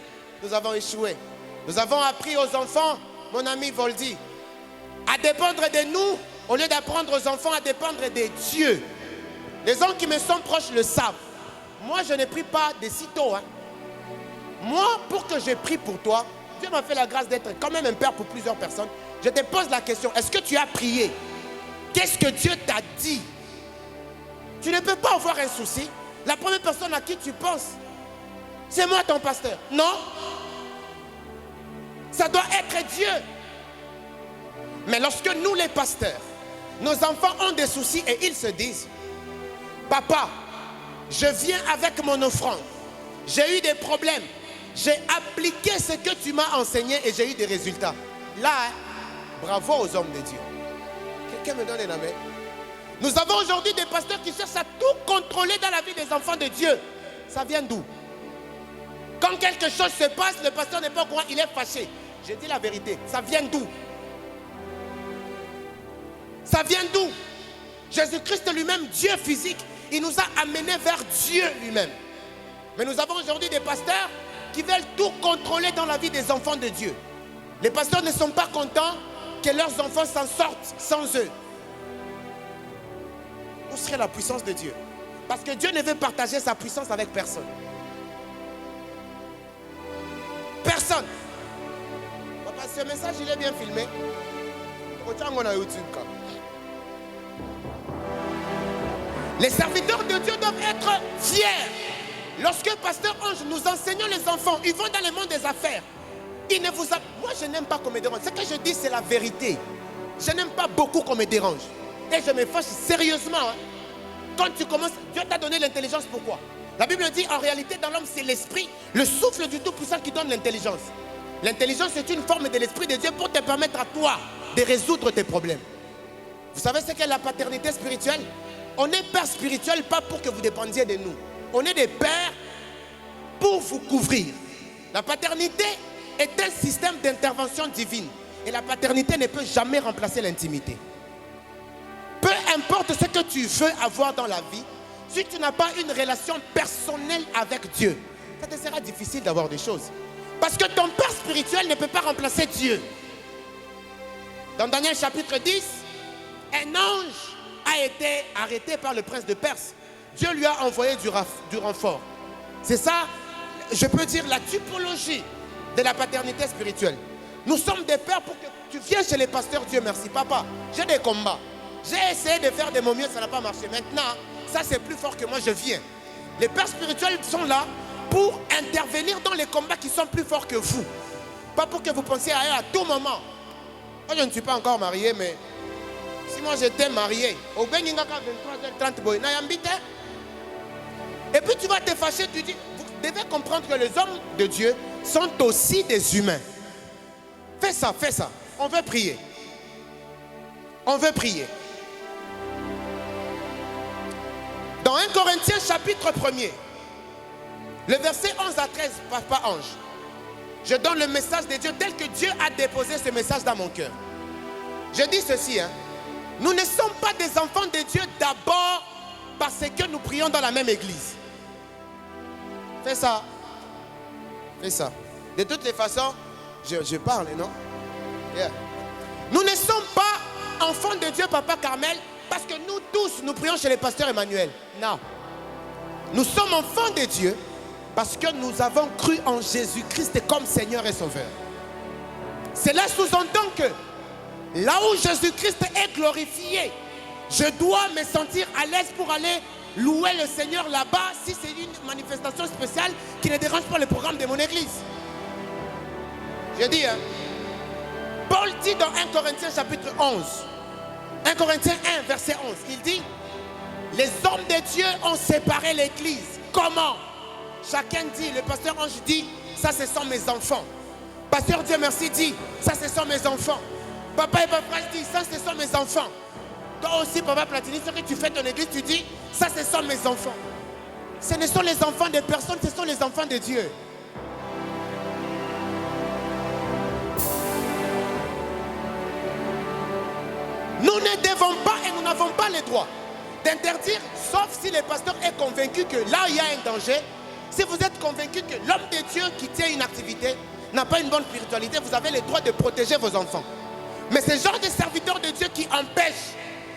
nous avons échoué. Nous avons appris aux enfants, mon ami Voldy, à dépendre de nous, au lieu d'apprendre aux enfants à dépendre de Dieu. Les gens qui me sont proches le savent. Moi, je ne prie pas de sitôt. Moi, pour que je prie pour toi, Dieu m'a fait la grâce d'être quand même un père pour plusieurs personnes. Je te pose la question, est-ce que tu as prié? Qu'est-ce que Dieu t'a dit? Tu ne peux pas avoir un souci. La première personne à qui tu penses, c'est moi ton pasteur. Non. Ça doit être Dieu. Mais lorsque nous les pasteurs, nos enfants ont des soucis et ils se disent, papa, je viens avec mon offrande. J'ai eu des problèmes. J'ai appliqué ce que tu m'as enseigné et j'ai eu des résultats. Là, bravo aux hommes de Dieu. Quelqu'un me donne un amen. Nous avons aujourd'hui des pasteurs qui cherchent à tout contrôler dans la vie des enfants de Dieu. Ça vient d'où? Quand quelque chose se passe, le pasteur n'est pas au courant, il est fâché. Je dis la vérité. Ça vient d'où? Ça vient d'où? Jésus-Christ lui-même, Dieu physique, il nous a amenés vers Dieu lui-même. Mais nous avons aujourd'hui des pasteurs qui veulent tout contrôler dans la vie des enfants de Dieu. Les pasteurs ne sont pas contents que leurs enfants s'en sortent sans eux. Où serait la puissance de Dieu? Parce que Dieu ne veut partager sa puissance avec personne. Personne. Papa, ce message, il est bien filmé. Les serviteurs de Dieu doivent être fiers. Lorsque Pasteur Ange nous enseignons les enfants, ils vont dans le monde des affaires. Il ne vous a... Moi, je n'aime pas qu'on me dérange. Ce que je dis, c'est la vérité. Je n'aime pas beaucoup qu'on me dérange. Et je me fâche sérieusement. Quand tu commences, Dieu t'a donné l'intelligence, pourquoi? La Bible dit, en réalité, dans l'homme, c'est l'esprit, le souffle du Tout-Puissant qui donne l'intelligence. L'intelligence, c'est une forme de l'esprit de Dieu pour te permettre à toi de résoudre tes problèmes. Vous savez ce qu'est la paternité spirituelle? On est père spirituel, pas pour que vous dépendiez de nous. On est des pères pour vous couvrir. La paternité est un système d'intervention divine. Et la paternité ne peut jamais remplacer l'intimité. Peu importe ce que tu veux avoir dans la vie, si tu n'as pas une relation personnelle avec Dieu, ça te sera difficile d'avoir des choses. Parce que ton père spirituel ne peut pas remplacer Dieu. Dans Daniel chapitre 10, un ange a été arrêté par le prince de Perse. Dieu lui a envoyé du renfort. C'est ça, je peux dire, la typologie de la paternité spirituelle. Nous sommes des pères pour que tu viennes chez les pasteurs. Dieu merci. Papa, j'ai des combats. J'ai essayé de faire de mon mieux, ça n'a pas marché. Maintenant, ça c'est plus fort que moi, je viens. Les pères spirituels sont là pour intervenir dans les combats qui sont plus forts que vous. Pas pour que vous pensiez à eux à tout moment. Moi, je ne suis pas encore marié, mais si moi j'étais marié, au Beningaka 23h30 boy, et puis tu vas te fâcher, tu dis, vous devez comprendre que les hommes de Dieu sont aussi des humains. Fais ça, fais ça. On veut prier. On veut prier. Dans 1 Corinthiens chapitre 1er, le verset 11 à 13, Papa Ange, je donne le message de Dieu tel que Dieu a déposé ce message dans mon cœur. Je dis ceci, nous ne sommes pas des enfants de Dieu d'abord parce que nous prions dans la même église. Fais ça. Fais ça. De toutes les façons, je parle, non? Yeah. Nous ne sommes pas enfants de Dieu, Papa Carmel, parce que nous tous, nous prions chez le pasteur Emmanuel. Non. Nous sommes enfants de Dieu parce que nous avons cru en Jésus-Christ comme Seigneur et Sauveur. Cela sous-entend que là où Jésus-Christ est glorifié, je dois me sentir à l'aise pour aller louer le Seigneur là-bas si c'est une manifestation spéciale qui ne dérange pas le programme de mon église. Je dis, Paul dit dans 1 Corinthiens chapitre 11, 1 Corinthiens 1 verset 11, il dit, les hommes de Dieu ont séparé l'église. Comment? Chacun dit, le pasteur Ange dit, ça ce sont mes enfants. Pasteur Dieu merci dit, ça ce sont mes enfants. Papa et papa dit, ça ce sont mes enfants. Toi aussi, Papa Platini, ce que tu fais ton église, tu dis, ça ce sont mes enfants. Ce ne sont les enfants de personne, ce sont les enfants de Dieu. Nous ne devons pas et nous n'avons pas le droit d'interdire, sauf si le pasteur est convaincu que là il y a un danger. Si vous êtes convaincu que l'homme de Dieu qui tient une activité n'a pas une bonne spiritualité, vous avez le droit de protéger vos enfants. Mais ce genre de serviteurs de Dieu qui empêchent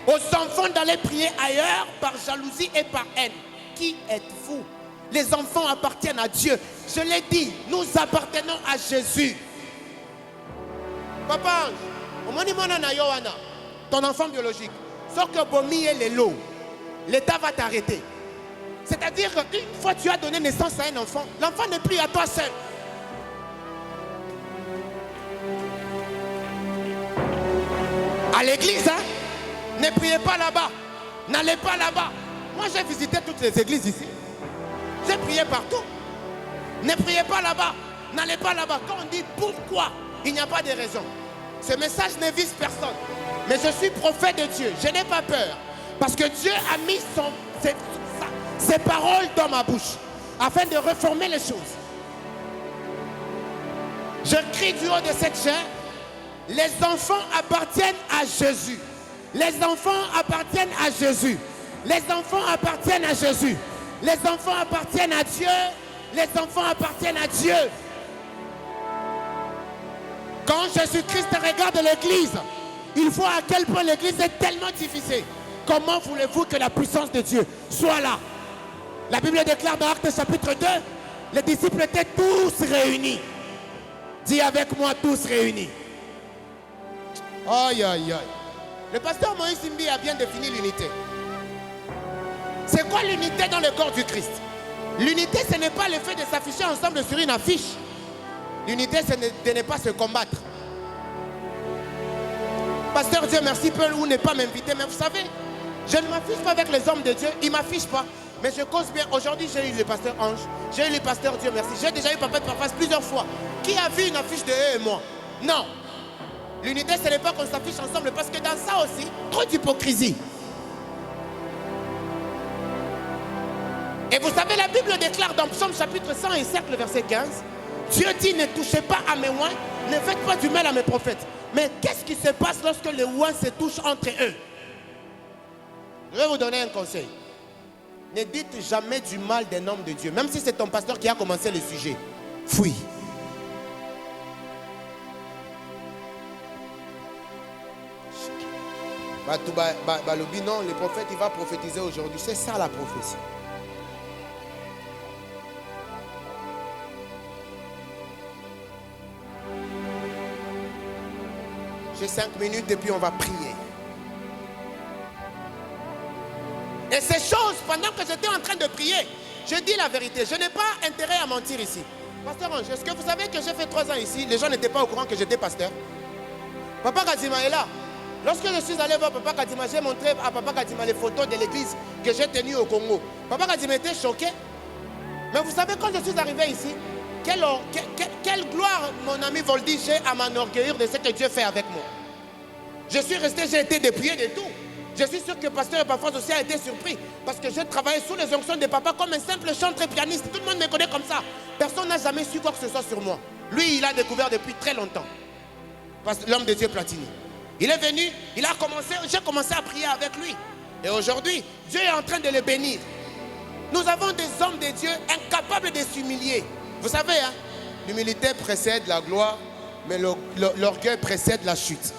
aux enfants d'aller prier ailleurs par jalousie et par haine. Qui êtes-vous? Les enfants appartiennent à Dieu. Je l'ai dit, nous appartenons à Jésus. Papa, ton enfant biologique, sauf que Bomi et les lots, l'État va t'arrêter. C'est-à-dire qu'une fois que tu as donné naissance à un enfant, l'enfant n'est plus à toi seul. À l'église, ne priez pas là-bas. N'allez pas là-bas. Moi, j'ai visité toutes les églises ici. J'ai prié partout. Ne priez pas là-bas. N'allez pas là-bas. Quand on dit pourquoi, il n'y a pas de raison. Ce message ne vise personne. Mais je suis prophète de Dieu. Je n'ai pas peur. Parce que Dieu a mis ses paroles dans ma bouche afin de reformer les choses. Je crie du haut de cette chair. Les enfants appartiennent à Jésus. Les enfants appartiennent à Jésus. Les enfants appartiennent à Jésus. Les enfants appartiennent à Dieu. Les enfants appartiennent à Dieu. Quand Jésus-Christ regarde l'église, il voit à quel point l'église est tellement difficile. Comment voulez-vous que la puissance de Dieu soit là? La Bible déclare dans Actes chapitre 2, les disciples étaient tous réunis. Dis avec moi, tous réunis. Aïe, aïe, aïe. Le pasteur Moïse Simbi a bien défini l'unité. C'est quoi l'unité dans le corps du Christ? L'unité, ce n'est pas le fait de s'afficher ensemble sur une affiche. L'unité, c'est de ne pas se combattre. Pasteur Dieu merci peut ou ne pas m'inviter, mais vous savez, je ne m'affiche pas avec les hommes de Dieu, ils ne m'affichent pas. Mais je cause bien. Aujourd'hui, j'ai eu le pasteur Ange, j'ai eu le pasteur Dieu merci, j'ai déjà eu Papa de Parface plusieurs fois. Qui a vu une affiche de eux et moi? Non. L'unité, ce n'est pas qu'on s'affiche ensemble, parce que dans ça aussi, trop d'hypocrisie. Et vous savez, la Bible déclare dans Psaume chapitre 100 et cercle verset 15, Dieu dit, ne touchez pas à mes oins, ne faites pas du mal à mes prophètes. Mais qu'est-ce qui se passe lorsque les oins se touchent entre eux? Je vais vous donner un conseil. Ne dites jamais du mal d'un homme de Dieu, même si c'est ton pasteur qui a commencé le sujet. Fuis. Non, le prophète, il va prophétiser aujourd'hui. C'est ça la prophétie. J'ai 5 minutes et puis on va prier. Et ces choses, pendant que j'étais en train de prier, Je dis la vérité, je n'ai pas intérêt à mentir ici. Pasteur Ange, est-ce que vous savez que j'ai fait 3 ans ici? Les gens n'étaient pas au courant que j'étais pasteur. Papa Kadima est là. Lorsque je suis allé voir Papa Kadima, j'ai montré à Papa Kadima les photos de l'église que j'ai tenue au Congo. Papa Kadima était choqué. Mais vous savez, quand je suis arrivé ici, quelle gloire, mon ami Voldy, j'ai à m'enorgueillir de ce que Dieu fait avec moi. Je suis resté, j'ai été dépouillé de tout. Je suis sûr que Pasteur Epaphras aussi a été surpris. Parce que j'ai travaillé sous les onctions de papa comme un simple chanteur pianiste. Tout le monde me connaît comme ça. Personne n'a jamais su quoi que ce soit sur moi. Lui, il a découvert depuis très longtemps. L'homme de Dieu Platini. Il est venu, j'ai commencé à prier avec lui. Et aujourd'hui, Dieu est en train de le bénir. Nous avons des hommes de Dieu incapables de s'humilier. Vous savez, hein, l'humilité précède la gloire, mais l'orgueil précède la chute.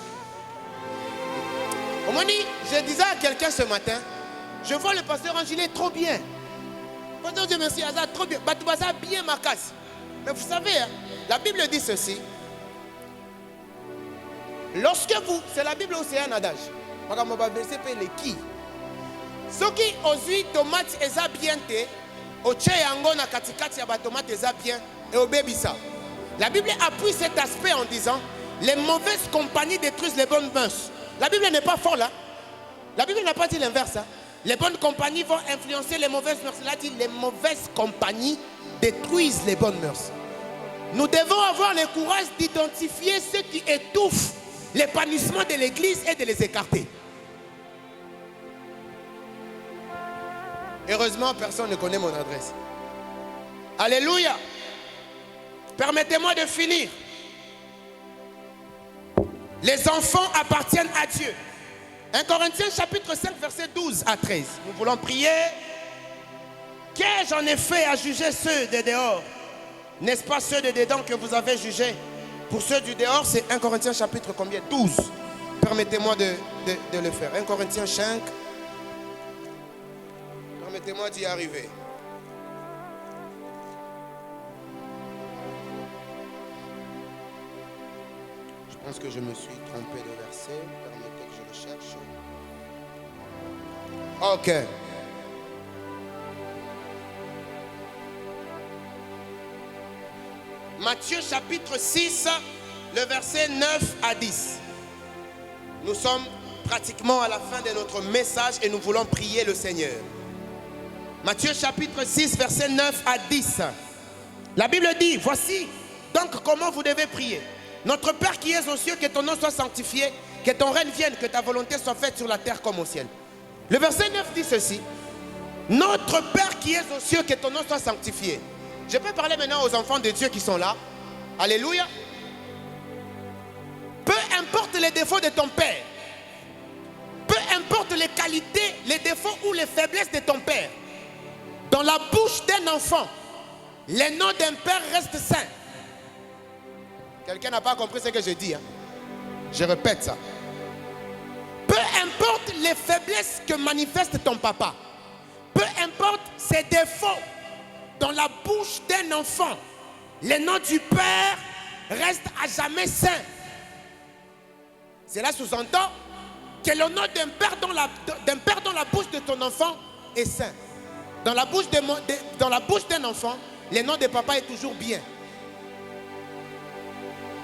Omoni, je disais à quelqu'un ce matin, je vois le pasteur Ange, il est trop bien. Pasteur Dieu merci, Azar, trop bien. Batoubaza, bien ma casse. Mais vous savez, hein, la Bible dit ceci. Lorsque vous, c'est la Bible ou c'est un adage? Ce qui osui tomate eza bien te, oche yango na katikati ya ba tomate eza bien et obebisa. La Bible appuie cet aspect en disant les mauvaises compagnies détruisent les bonnes mœurs. La Bible n'est pas folle, hein? La Bible n'a pas dit l'inverse, hein? Les bonnes compagnies vont influencer les mauvaises mœurs. Elle a dit les mauvaises compagnies détruisent les bonnes mœurs. Nous devons avoir le courage d'identifier ce qui étouffe l'épanouissement de l'église et de les écarter. Heureusement, personne ne connaît mon adresse. Alléluia. Permettez-moi de finir. Les enfants appartiennent à Dieu. 1 Corinthiens chapitre 5 verset 12 à 13. Nous voulons prier. Qu'ai-je en effet à juger ceux de dehors? N'est-ce pas ceux de dedans que vous avez jugés? Pour ceux du dehors, c'est 1 Corinthiens chapitre combien? 12. Permettez-moi de le faire. 1 Corinthiens 5. Permettez-moi d'y arriver. Je pense que je me suis trompé de verset. Permettez que je le cherche. Ok. Matthieu chapitre 6, le verset 9 à 10. Nous sommes pratiquement à la fin de notre message et nous voulons prier le Seigneur. Matthieu chapitre 6, verset 9 à 10. La Bible dit, voici donc comment vous devez prier. Notre Père qui es aux cieux, que ton nom soit sanctifié, que ton règne vienne, que ta volonté soit faite sur la terre comme au ciel. Le verset 9 dit ceci. Notre Père qui es aux cieux, que ton nom soit sanctifié. Je peux parler maintenant aux enfants de Dieu qui sont là. Alléluia. Peu importe les défauts de ton père, peu importe les qualités, les défauts ou les faiblesses de ton père, dans la bouche d'un enfant, les noms d'un père restent saints. Quelqu'un n'a pas compris ce que je dis, hein? Je répète ça. Peu importe les faiblesses que manifeste ton papa, peu importe ses défauts, dans la bouche d'un enfant, les noms du père restent à jamais saints. Cela sous-entend que le nom d'un père dans la bouche de ton enfant est saint. Dans la bouche d'un enfant, le nom de papa est toujours bien.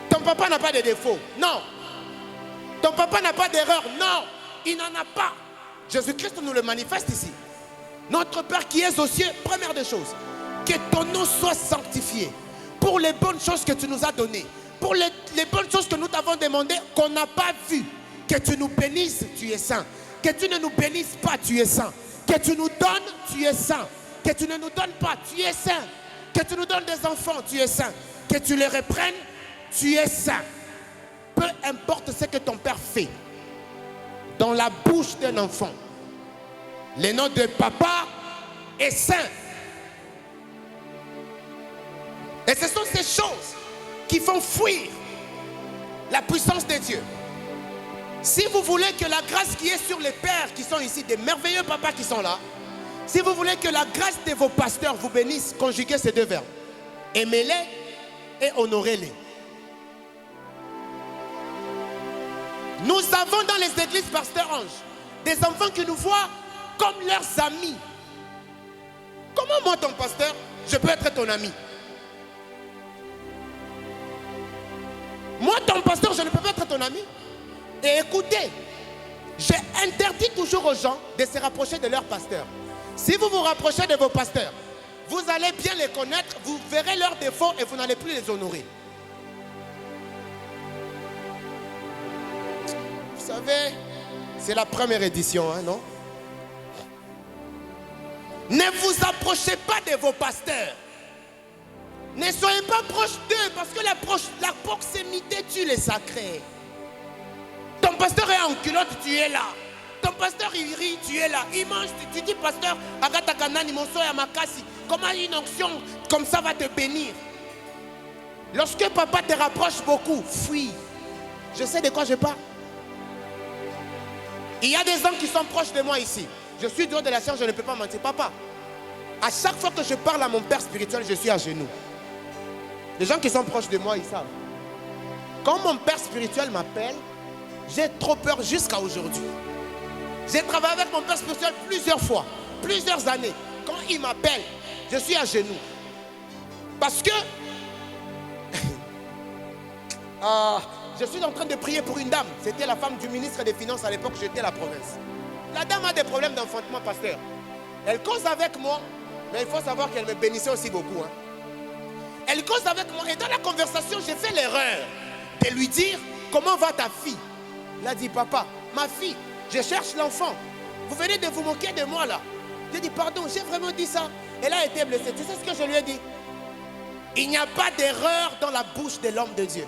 Ton papa n'a pas de défaut. Non. Ton papa n'a pas d'erreur. Non. Il n'en a pas. Jésus-Christ nous le manifeste ici. Notre Père qui es aux cieux, première des choses, que ton nom soit sanctifié pour les bonnes choses que tu nous as données, pour les bonnes choses que nous t'avons demandées, qu'on n'a pas vues. Que tu nous bénisses, tu es saint. Que tu ne nous bénisses pas, tu es saint. Que tu nous donnes, tu es saint. Que tu ne nous donnes pas, tu es saint. Que tu nous donnes des enfants, tu es saint. Que tu les reprennes, tu es saint. Peu importe ce que ton père fait, dans la bouche d'un enfant, le nom de papa est saint. Et ce sont ces choses qui font fuir la puissance de Dieu. Si vous voulez que la grâce qui est sur les pères qui sont ici, des merveilleux papas qui sont là, si vous voulez que la grâce de vos pasteurs vous bénisse, conjuguez ces deux verbes. Aimez-les et honorez-les. Nous avons dans les églises, pasteur Ange, des enfants qui nous voient comme leurs amis. Comment moi, ton pasteur, je peux être ton ami? Moi, ton pasteur, je ne peux pas être ton ami. Et écoutez, j'ai interdit toujours aux gens de se rapprocher de leur pasteur. Si vous vous rapprochez de vos pasteurs, vous allez bien les connaître, vous verrez leurs défauts et vous n'allez plus les honorer. Vous savez, c'est la première édition, hein, non? Ne vous approchez pas de vos pasteurs. Ne soyez pas proches d'eux parce que la proximité tue les sacrés. Ton pasteur est en culotte, tu es là. Ton pasteur il rit, tu es là. Il mange, tu dis pasteur, Agata Kanani, Monso Yamakasi. Comment une onction comme ça va te bénir? Lorsque papa te rapproche beaucoup, fuis. Je sais de quoi je parle. Il y a des hommes qui sont proches de moi ici. Je suis dehors de la science, je ne peux pas mentir. Papa, à chaque fois que je parle à mon père spirituel, je suis à genoux. Les gens qui sont proches de moi, ils savent. Quand mon père spirituel m'appelle, j'ai trop peur jusqu'à aujourd'hui. J'ai travaillé avec mon père spirituel plusieurs fois, plusieurs années. Quand il m'appelle, je suis à genoux. Parce que je suis en train de prier pour une dame. C'était la femme du ministre des Finances à l'époque, j'étais à la province. La dame a des problèmes d'enfantement, pasteur. Elle cause avec moi, mais il faut savoir qu'elle me bénissait aussi beaucoup. Hein. Elle cause avec moi et dans la conversation, j'ai fait l'erreur de lui dire comment va ta fille. Elle a dit papa, ma fille, je cherche l'enfant. Vous venez de vous moquer de moi là. J'ai dit pardon, j'ai vraiment dit ça. Elle a été blessée. Tu sais ce que je lui ai dit? Il n'y a pas d'erreur dans la bouche de l'homme de Dieu.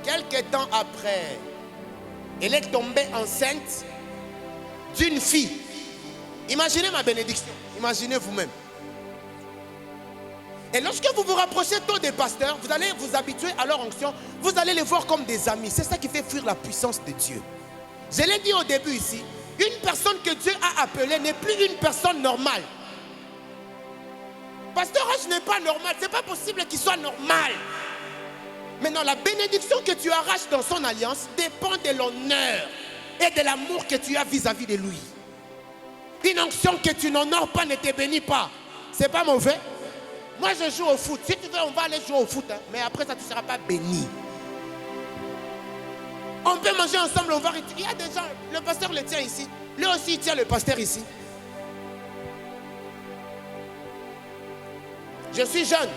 Quelque temps après, elle est tombée enceinte d'une fille. Imaginez ma bénédiction. Imaginez vous-même. Et lorsque vous vous rapprochez tôt des pasteurs, vous allez vous habituer à leur onction. Vous allez les voir comme des amis. C'est ça qui fait fuir la puissance de Dieu. Je l'ai dit au début ici. Une personne que Dieu a appelée n'est plus une personne normale. Pasteur H n'est pas normal. Ce n'est pas possible qu'il soit normal. Maintenant, la bénédiction que tu arraches dans son alliance dépend de l'honneur et de l'amour que tu as vis-à-vis de lui. Une onction que tu n'honores pas ne te bénit pas. C'est pas mauvais. Moi, je joue au foot. Si tu veux, on va aller jouer au foot. Hein. Mais après ça, tu ne seras pas béni. On peut manger ensemble, on va... Il y a des gens, le pasteur le tient ici. Lui aussi, il tient le pasteur ici. Je suis jeune.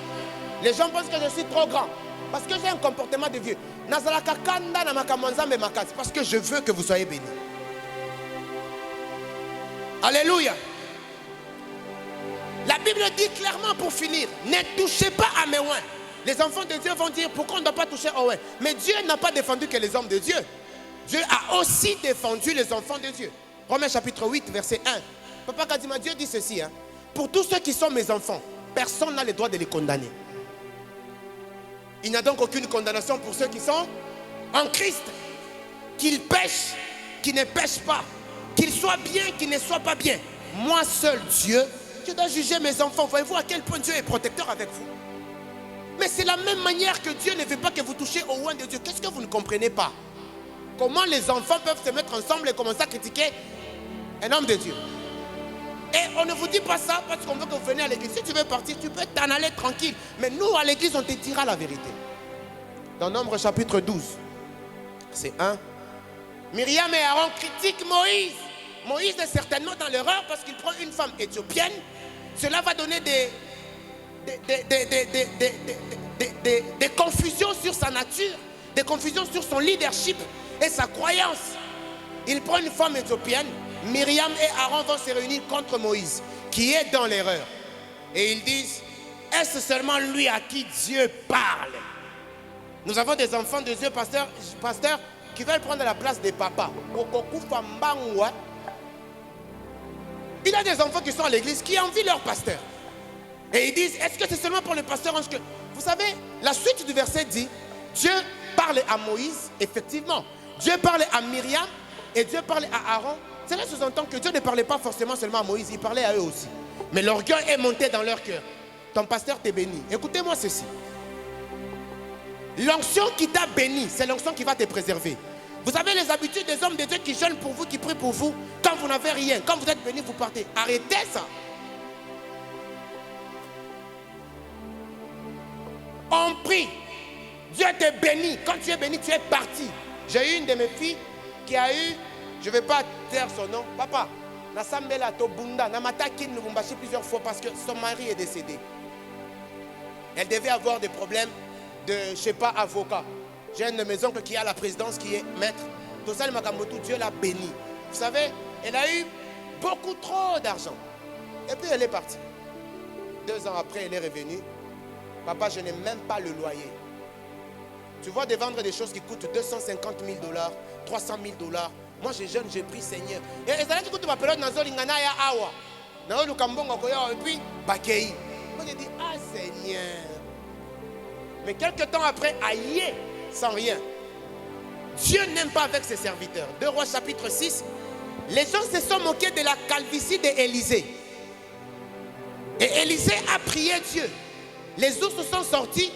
Les gens pensent que je suis trop grand. Parce que j'ai un comportement de vieux. Parce que je veux que vous soyez bénis. Alléluia. La Bible dit clairement pour finir, ne touchez pas à mes oins. Les enfants de Dieu vont dire pourquoi on ne doit pas toucher aux oins. Mais Dieu n'a pas défendu que les hommes de Dieu. Dieu a aussi défendu les enfants de Dieu. Romains chapitre 8, verset 1. Papa Kadima, Dieu dit ceci. Hein, pour tous ceux qui sont mes enfants, personne n'a le droit de les condamner. Il n'y a donc aucune condamnation pour ceux qui sont en Christ. Qu'ils pêchent, qu'ils ne pêchent pas. Qu'ils soient bien, qu'ils ne soient pas bien. Moi seul, Dieu, je dois juger mes enfants. Voyez-vous à quel point Dieu est protecteur avec vous? Mais c'est la même manière que Dieu ne veut pas que vous touchiez au oin de Dieu. Qu'est-ce que vous ne comprenez pas? Comment les enfants peuvent se mettre ensemble et commencer à critiquer un homme de Dieu? Et on ne vous dit pas ça parce qu'on veut que vous veniez à l'église. Si tu veux partir, tu peux t'en aller tranquille. Mais nous, à l'église, on te dira la vérité. Dans Nombre chapitre 12, c'est 1. Myriam et Aaron critiquent Moïse. Moïse est certainement dans l'erreur parce qu'il prend une femme éthiopienne. Cela va donner des confusions sur sa nature, des confusions sur son leadership et sa croyance. Il prend une femme éthiopienne. Myriam et Aaron vont se réunir contre Moïse, qui est dans l'erreur. Et ils disent, est-ce seulement lui à qui Dieu parle? Nous avons des enfants de Dieu, pasteur, qui veulent prendre la place des papas. Il y a des enfants qui sont à l'église qui envient leur pasteur. Et ils disent, est-ce que c'est seulement pour le pasteur ange que... Vous savez, la suite du verset dit, Dieu parle à Moïse, effectivement. Dieu parle à Myriam et Dieu parle à Aaron. Cela sous-entend que Dieu ne parlait pas forcément seulement à Moïse, il parlait à eux aussi. Mais l'orgueil est monté dans leur cœur. Ton pasteur t'est béni. Écoutez-moi ceci. L'onction qui t'a béni, c'est l'onction qui va te préserver. Vous avez les habitudes des hommes de Dieu qui jeûnent pour vous, qui prient pour vous. Quand vous n'avez rien, quand vous êtes béni, vous partez. Arrêtez ça. On prie. Dieu te bénit. Quand tu es béni, tu es parti. J'ai eu une de mes filles qui a eu, je ne vais pas taire son nom, papa, Nasambela Tobunda, Namataki Lubumbashi plusieurs fois parce que son mari est décédé. Elle devait avoir des problèmes de, je ne sais pas, avocat. J'ai une de mes oncles qui est à la présidence, qui est maître. Tout ça, le Makamoto, Dieu l'a béni. Vous savez, elle a eu beaucoup trop d'argent. Et puis elle est partie. 2 ans après, elle est revenue. Papa, je n'ai même pas le loyer. Tu vois, de vendre des choses qui coûtent 250 000 $, 300 000 $. Moi, j'ai jeune, j'ai pris Seigneur. Et ça qui coûte ma période, et puis, Bakei. Moi, j'ai dit, ah Seigneur. Mais quelques temps après, aïe, sans rien. Dieu n'aime pas avec ses serviteurs. 2 Rois chapitre 6. Les gens se sont moqués de la calvitie d'Élisée. Et Élisée a prié Dieu. Les ours sont sortis,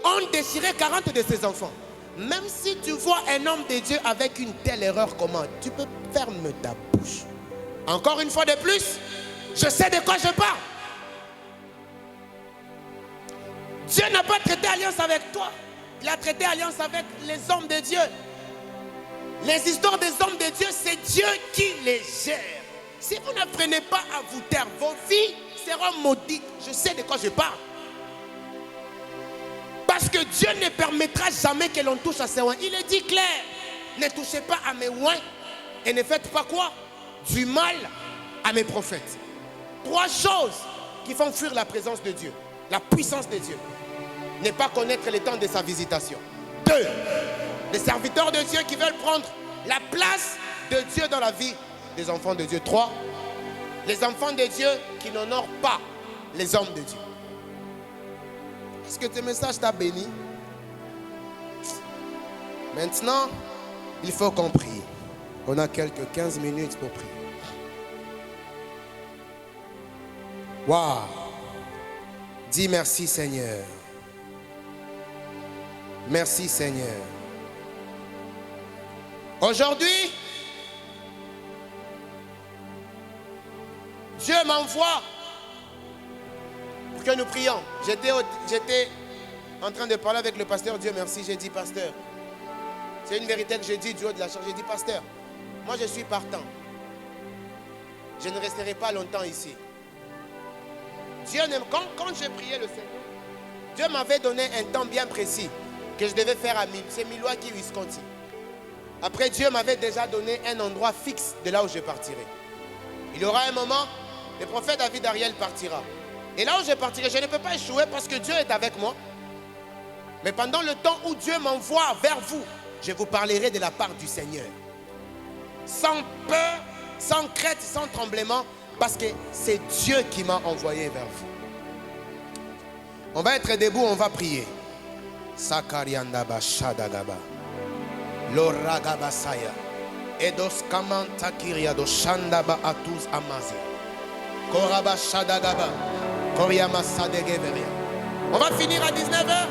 ont déchiré 40 de ses enfants. Même si tu vois un homme de Dieu avec une telle erreur, comment tu peux fermer ta bouche? Encore une fois de plus, je sais de quoi je parle. Dieu n'a pas traité alliance avec toi. Il a traité alliance avec les hommes de Dieu. Les histoires des hommes de Dieu, c'est Dieu qui les gère. Si vous n'apprenez pas à vous taire, vos vies seront maudites. Je sais de quoi je parle. Parce que Dieu ne permettra jamais que l'on touche à ses oins. Il est dit clair. Ne touchez pas à mes oins et ne faites pas quoi? Du mal à mes prophètes. 3 choses qui font fuir la présence de Dieu. La puissance de Dieu. Ne pas connaître le temps de sa visitation. 2. Les serviteurs de Dieu qui veulent prendre la place de Dieu dans la vie des enfants de Dieu. 3. Les enfants de Dieu qui n'honorent pas les hommes de Dieu. Est-ce que tes messages t'ont béni? Maintenant, il faut qu'on prie. On a quelques 15 minutes pour prier. Waouh! Dis merci Seigneur. Merci Seigneur. Aujourd'hui, Dieu m'envoie pour que nous prions. J'étais en train de parler avec le pasteur. Dieu merci, j'ai dit pasteur. C'est une vérité que j'ai dit du haut de la chambre. J'ai dit pasteur, moi je suis partant. Je ne resterai pas longtemps ici. Dieu quand j'ai prié le Seigneur, Dieu m'avait donné un temps bien précis que je devais faire à c'est Milwaukee, Wisconsin. Après, Dieu m'avait déjà donné un endroit fixe de là où je partirai. Il y aura un moment, le prophète David Ariel partira. Et là où je partirai, je ne peux pas échouer parce que Dieu est avec moi. Mais pendant le temps où Dieu m'envoie vers vous, je vous parlerai de la part du Seigneur. Sans peur, sans crainte, sans tremblement, parce que c'est Dieu qui m'a envoyé vers vous. On va être debout, on va prier. Sakariandaba Shadagaba. Loragabasaya. Edos Kamanta Kiriado Shandaba Atuz Amazia. Koraba Shadagaba. Koryama Sadegeveria. On va finir à 19h.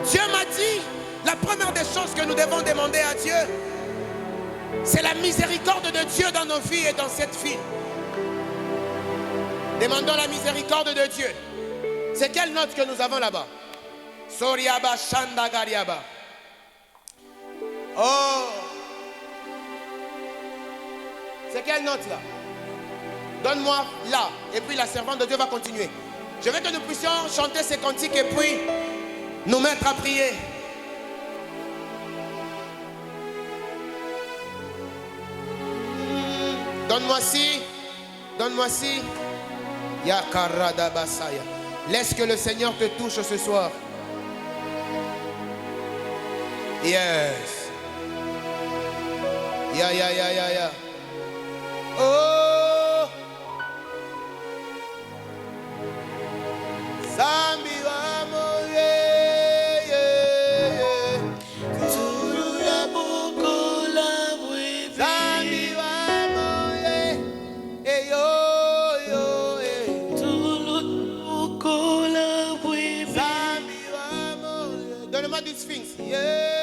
Dieu m'a dit, la première des choses que nous devons demander à Dieu, c'est la miséricorde de Dieu dans nos vies et dans cette vie. Demandons la miséricorde de Dieu. C'est quelle note que nous avons là-bas? Soriaba Shandagariaba. Oh! C'est quelle note là? Donne-moi là. Et puis la servante de Dieu va continuer. Je veux que nous puissions chanter ces cantiques et puis nous mettre à prier. Donne-moi ci. Donne-moi ci. Yakarada Basaya. Laisse que le Seigneur te touche ce soir. Yes. Ya. Oh. Zambi wa moye. Turula bukola bwe. Zambi wa moye. Yo. Turula bukola bwe. Zambi wa moye. Donne-moi du sphinx. Yeah.